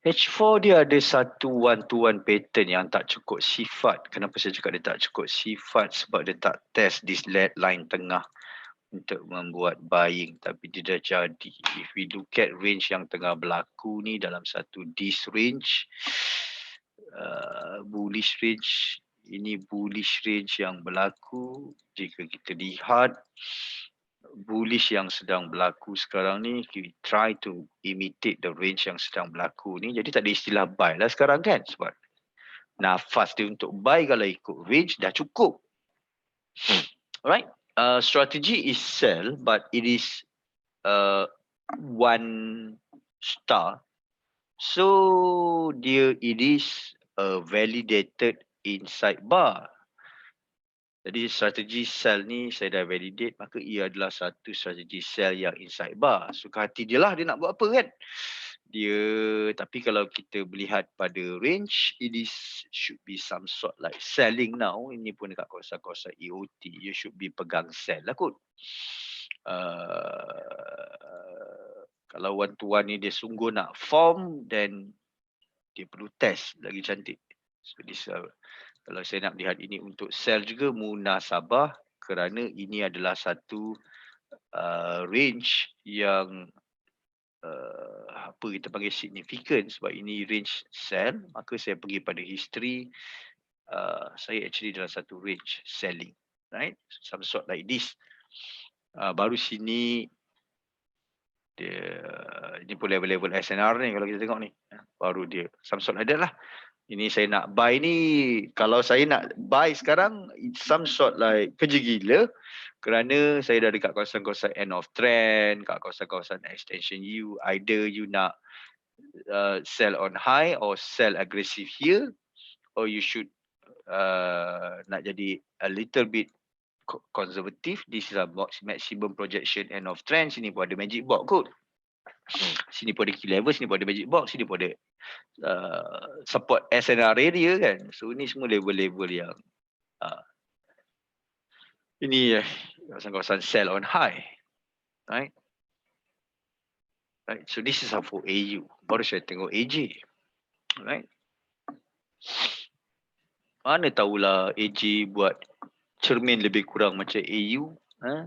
S1: H4 dia ada satu one-to-one pattern yang tak cukup sifat. Kenapa saya cakap dia tak cukup sifat? Sebab dia tak test this line tengah untuk membuat buying, tapi dia dah jadi. If we look at range yang tengah berlaku ni dalam satu this range, bullish range, ini bullish range yang berlaku. Jika kita lihat bullish yang sedang berlaku sekarang ni, we try to imitate the range yang sedang berlaku ni. Jadi tak ada istilah buy lah sekarang kan, sebab nafas dia untuk buy kalau ikut range dah cukup. Alright, strategy is sell, but it is one star, so it is a validated inside bar. Jadi strategi sell ni saya dah validate, maka ia adalah satu strategi sell yang inside bar. Suka hati dia lah dia nak buat apa kan. Tapi kalau kita melihat pada range, should be some sort like selling now. Ini pun dekat kawasan-kawasan EOT, you should be pegang sell lah kot. Kalau one to one ni dia sungguh nak form, then dia perlu test lagi cantik. So this kalau saya nak lihat ini untuk sell juga munasabah, kerana ini adalah satu range yang apa kita panggil significant, sebab ini range sell. Maka saya pergi pada history, saya actually dalam satu range selling, right? Some sort like this. Baru sini dia, ini pun level-level SNR ni kalau kita tengok ni, baru dia some sort like that lah. Ini saya nak buy ni, kalau saya nak buy sekarang, it's some sort like kerja gila, kerana saya dah dekat kawasan-kawasan end of trend, kat kawasan-kawasan extension U. Either you nak sell on high or sell aggressive here, or you should nak jadi a little bit conservative. This is a maximum projection end of trend. Sini pun ada magic box kot. Sini pun ada key level, sini pun ada magic box, sini pun ada support SNR area kan. So ni semua level-level yang ini kawasan-kawasan sell on high, right? Right. So this is for AU. Baru saya tengok AJ, right? Mana tahulah AJ buat cermin lebih kurang macam AU.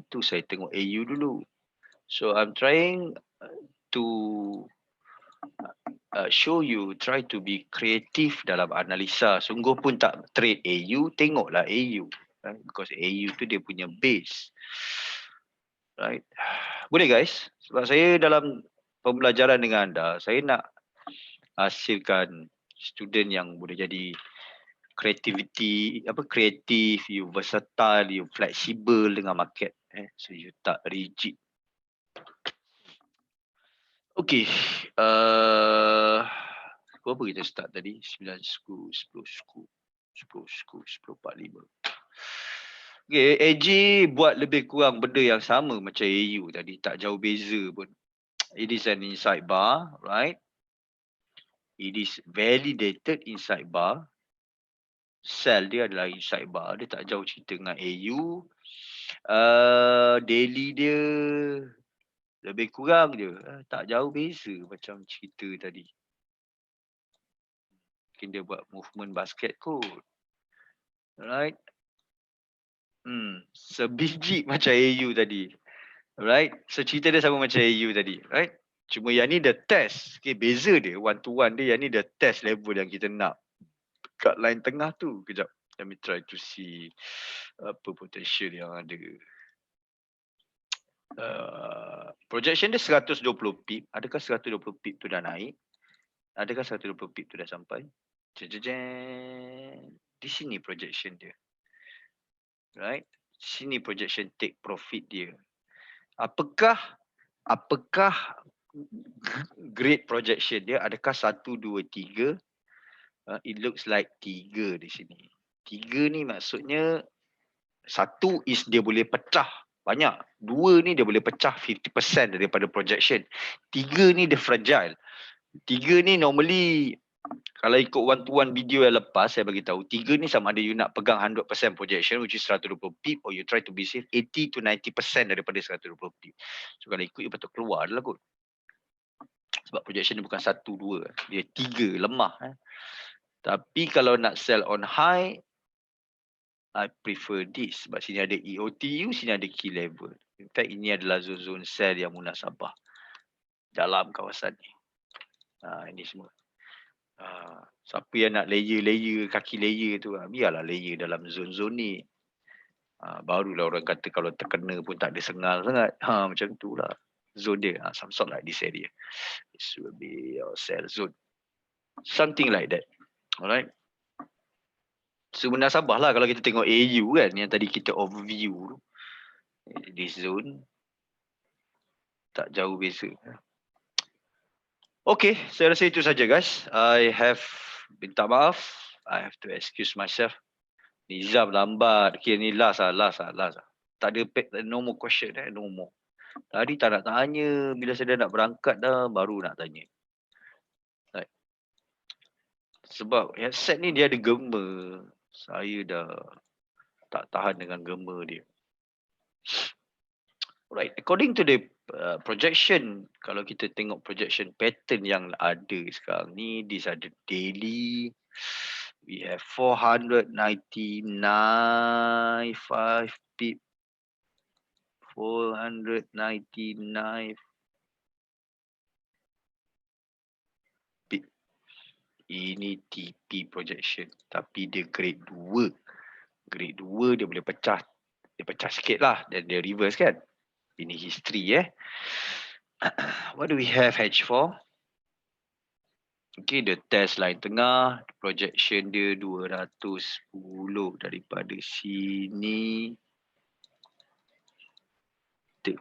S1: Tu saya tengok AU dulu. So I'm trying to show you, try to be creative dalam analisa. Sungguh pun tak trade AU, tengoklah AU, right? Because AU tu dia punya base, right? Boleh guys, sebab saya dalam pembelajaran dengan anda, saya nak hasilkan student yang boleh jadi kreatif, you versatile, you flexible dengan market, so you tak rigid. Okay, apa kita start tadi? 9 skru, 10 skru, 10 skru, 10.45. Okay, AJ buat lebih kurang benda yang sama macam AU tadi, tak jauh beza pun. It is an inside bar, right? It is validated inside bar. Sell dia adalah inside bar, dia tak jauh cerita dengan AU. Daily dia lebih kurang je, tak jauh beza macam cerita tadi. Mungkin dia buat movement basket kot, right? Sebiji macam AU tadi, right? So cerita dia sama macam AU tadi, right? Cuma yang ni the test, okay, beza dia one to one dia, yang ni the test level yang kita nak kat line tengah tu. Kejap, let me try to see apa potential yang ada. Projection dia 120 pip. Adakah 120 pip tu dah naik? Adakah 120 pip tu dah sampai? Di sini projection dia, right? Sini projection take profit dia. Apakah grade projection dia? Adakah 1, 2, 3? It looks like 3 di sini. 3 ni maksudnya 1 is dia boleh pecah banyak. 2 ni dia boleh pecah 50% daripada projection. 3 ni dia fragile. 3 ni normally Kalau ikut one-to-one video yang lepas, saya bagi tahu 3 ni sama ada you nak pegang 100% projection which is 120 pip, or you try to be safe 80 to 90% daripada 120 pip. So kalau ikut, you patut keluar lah kot. Sebab projection ni bukan 1, 2, dia 3, lemah. Tapi kalau nak sell on high, I prefer this. Sebab sini ada EOTU, sini ada key level. In fact, ini adalah zone-zone sell yang munasabah dalam kawasan ni. Ini semua. Siapa yang nak layer, kaki layer tu, biarlah layer dalam zone-zone ni. Barulah orang kata kalau terkena pun tak ada sengal sangat. Macam tu lah. Zone dia, some sort like this area. This will be your sell zone. Something like that. Alright. So munasabah lah kalau kita tengok AU kan, yang tadi kita overview tu. This zone. Tak jauh beza. Okay, saya rasa itu saja guys. I have minta maaf. I have to excuse myself. Nizam lambat. Okay, ni last lah. Tak ada no more question no more. Tadi tak nak tanya. Bila saya dah nak berangkat dah, baru nak tanya. Right. Sebab headset ni dia ada gema. Saya dah tak tahan dengan gema dia. Right, according to the projection, kalau kita tengok projection pattern yang ada sekarang ni, these are the daily. We have 499, 5 pip, 499 pip. Ini TP projection, tapi dia grade 2. Grade 2 dia boleh pecah. Dia pecah sikit lah, dan dia reverse kan. Ini history What do we have H4? Okay, the test line tengah, projection dia 210 daripada sini. 210.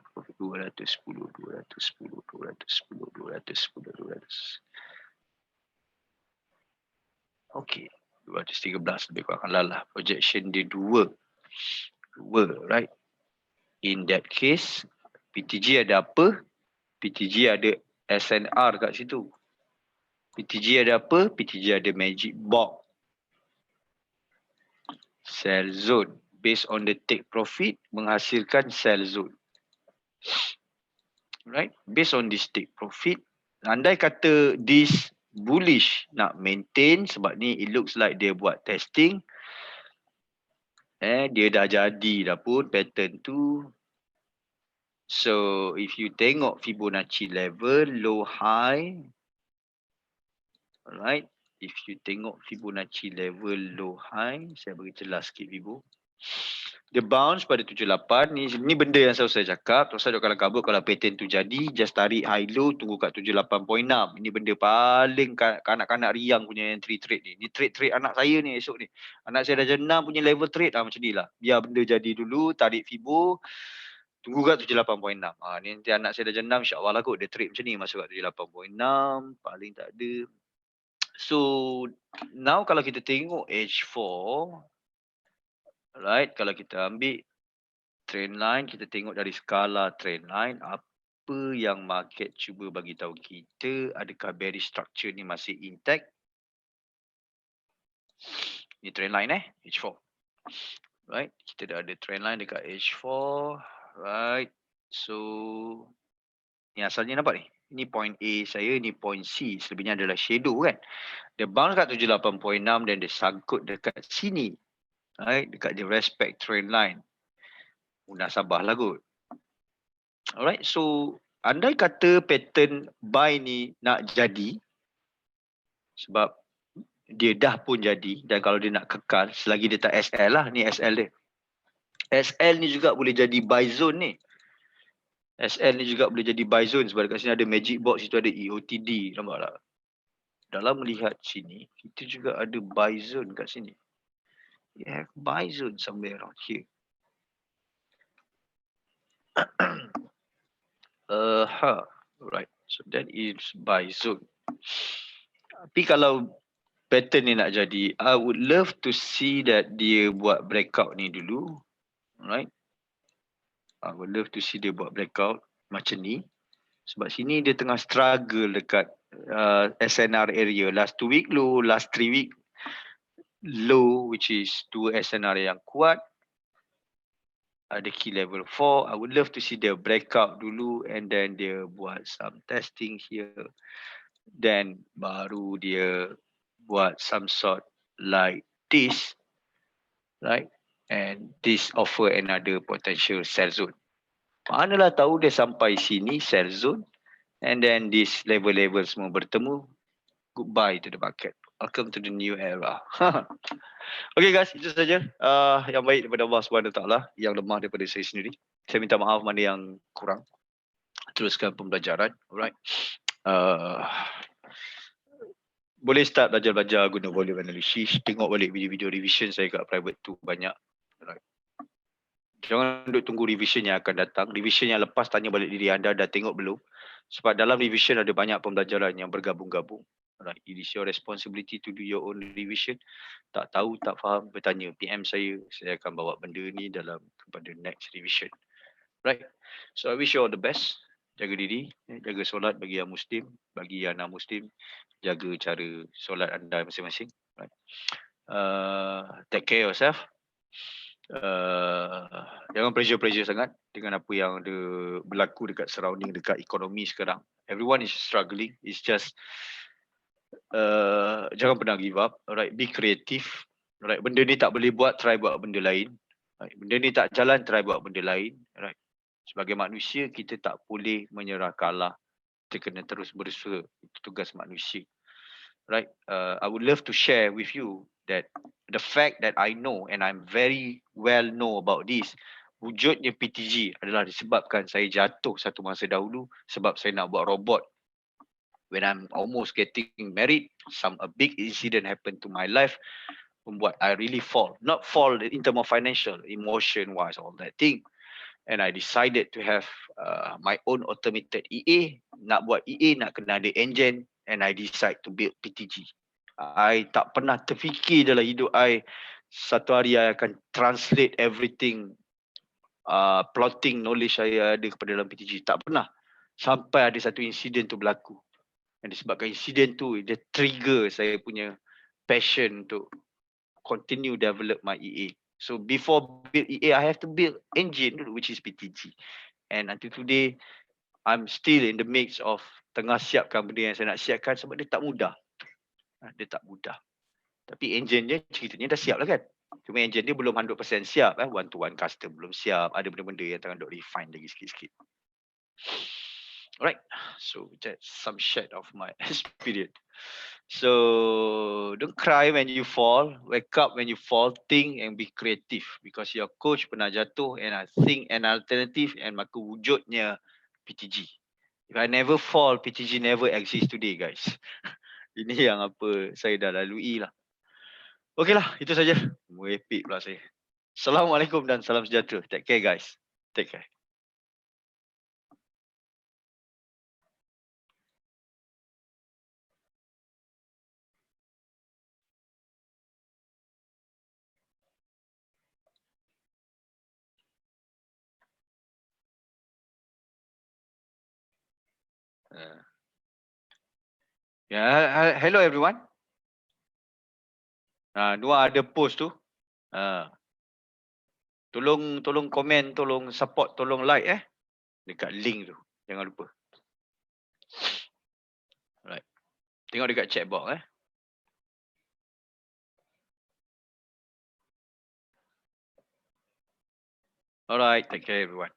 S1: Okay, 213 lebih kurang lah. Projection dia 2, right? In that case, PTG ada apa? PTG ada SNR kat situ. PTG ada apa? PTG ada magic box. Sell zone. Based on the take profit, menghasilkan sell zone. Right? Based on this take profit, andai kata this bullish nak maintain, sebab ni it looks like dia buat testing. Dia dah jadi dah pun pattern tu. So if you tengok Fibonacci level low high, alright, if you tengok Fibonacci level low high, saya bagi jelas sikit Fibo. Dia bounce pada 78, ni benda yang selalu saya cakap. Terus kalau kabut, kalau pattern tu jadi, just tarik high low, tunggu kat 78.6. Ini benda paling kanak-kanak riang punya entry trade ni. Ni trade anak saya ni esok ni. Anak saya dah jenam punya level trade macam ni lah. Biar benda jadi dulu, tarik Fibo, tunggu kat 78.6. Ni nanti anak saya dah jenam, insyaAllah lah kot dia trade macam ni, masuk kat 78.6, paling tak ada. So, now kalau kita tengok H4, right, kalau kita ambil trend line, kita tengok dari skala trend line, apa yang market cuba bagi tahu kita, adakah bearish structure ni masih intact? Ni trend line H4. Right, kita dah ada trend line dekat H4. Right, so ni asalnya nampak ni. Ini point A saya, ni point C. Selebihnya adalah shadow kan. Dia bounce kat 78.6 dan dia sangkut dekat sini. Right, dekat the respect trend line. Munasabah lah kot. Alright, so andai kata pattern buy ni nak jadi, sebab dia dah pun jadi, dan kalau dia nak kekal, selagi dia tak SL lah, ni SL dia. SL ni juga boleh jadi buy zone ni. SL ni juga boleh jadi buy zone sebab dekat sini ada magic box, itu ada EOTD, nampak tak? Dalam melihat sini, kita juga ada buy zone kat sini. We have buy zone somewhere around here. Right, so that is buy zone. Tapi kalau pattern ni nak jadi, I would love to see that dia buat breakout ni dulu. Right, I would love to see dia buat breakout macam ni. Sebab sini dia tengah struggle dekat SNR area. Last 2 week low, last 3 week low, which is 2 SNR yang kuat. Ada key level 4. I would love to see dia breakout dulu and then dia buat some testing here. Then baru dia buat some sort like this, right? And this offer another potential sell zone. Manalah tahu dia sampai sini sell zone and then this level-level semua bertemu. Goodbye to the market. Welcome to the new era. Okay guys, itu saja yang baik daripada Allah SWT, yang lemah daripada saya sendiri. Saya minta maaf mana yang kurang. Teruskan pembelajaran, alright. Boleh start belajar-belajar guna volume analysis. Tengok balik video-video revision saya kat private tu banyak. Alright. Jangan duduk tunggu revision yang akan datang. Revision yang lepas tanya balik diri anda, dah tengok belum? Sebab dalam revision ada banyak pembelajaran yang bergabung-gabung. Alright, it is your responsibility to do your own revision. Tak tahu, tak faham, bertanya PM saya akan bawa benda ni dalam kepada next revision. Right, so I wish you all the best. Jaga diri, jaga solat bagi yang Muslim, bagi yang non-Muslim, jaga cara solat anda masing-masing. Right. Take care yourself. Jangan pressure sangat dengan apa yang ada berlaku dekat surrounding, dekat ekonomi sekarang. Everyone is struggling. It's just jangan pernah give up. Alright, be creative. Alright, benda ni tak boleh buat, try buat benda lain. Alright, benda ni tak jalan, try buat benda lain. Alright, sebagai manusia kita tak boleh menyerah kalah. Kita kena terus berusaha. Itu tugas manusia. Right, I would love to share with you that the fact that I know and I'm very well know about this, wujudnya PTG adalah disebabkan saya jatuh satu masa dahulu sebab saya nak buat robot. When I'm almost getting married, a big incident happened to my life, membuat I really fall. Not fall in terms of financial, emotion wise, all that thing. And I decided to have my own automated EA. Nak buat EA, nak kena ada engine. And I decide to build PTG. I tak pernah terfikir dalam hidup I, satu hari I akan translate everything, plotting knowledge saya ada kepada dalam PTG. Tak pernah. Sampai ada satu insiden tu berlaku. Dan disebabkan insiden tu, dia trigger saya punya passion untuk continue develop my EA. So before build EA, I have to build engine dulu, which is PTG. And until today, I'm still in the mix of tengah siapkan benda yang saya nak siapkan sebab dia tak mudah. Dia tak mudah. Tapi engine dia ceritanya dah siap lah kan. Cuma engine dia belum 100% siap. One to one custom belum siap. Ada benda-benda yang tengah duk refine lagi sikit-sikit. Alright, so that's some share of my experience. So don't cry when you fall, wake up when you fall, think and be creative because your coach pernah jatuh and I think an alternative and maka wujudnya PTG. If I never fall, PTG never exist today guys. Ini yang apa saya dah lalui lah. Okey lah, itu saja. Epic pula saya. Assalamualaikum dan salam sejahtera. Take care guys. Take care. Hello everyone. Dua ada post tu. Tolong komen, tolong support, tolong like dekat link tu. Jangan lupa. Alright. Tengok dekat chat box Alright, take care everyone.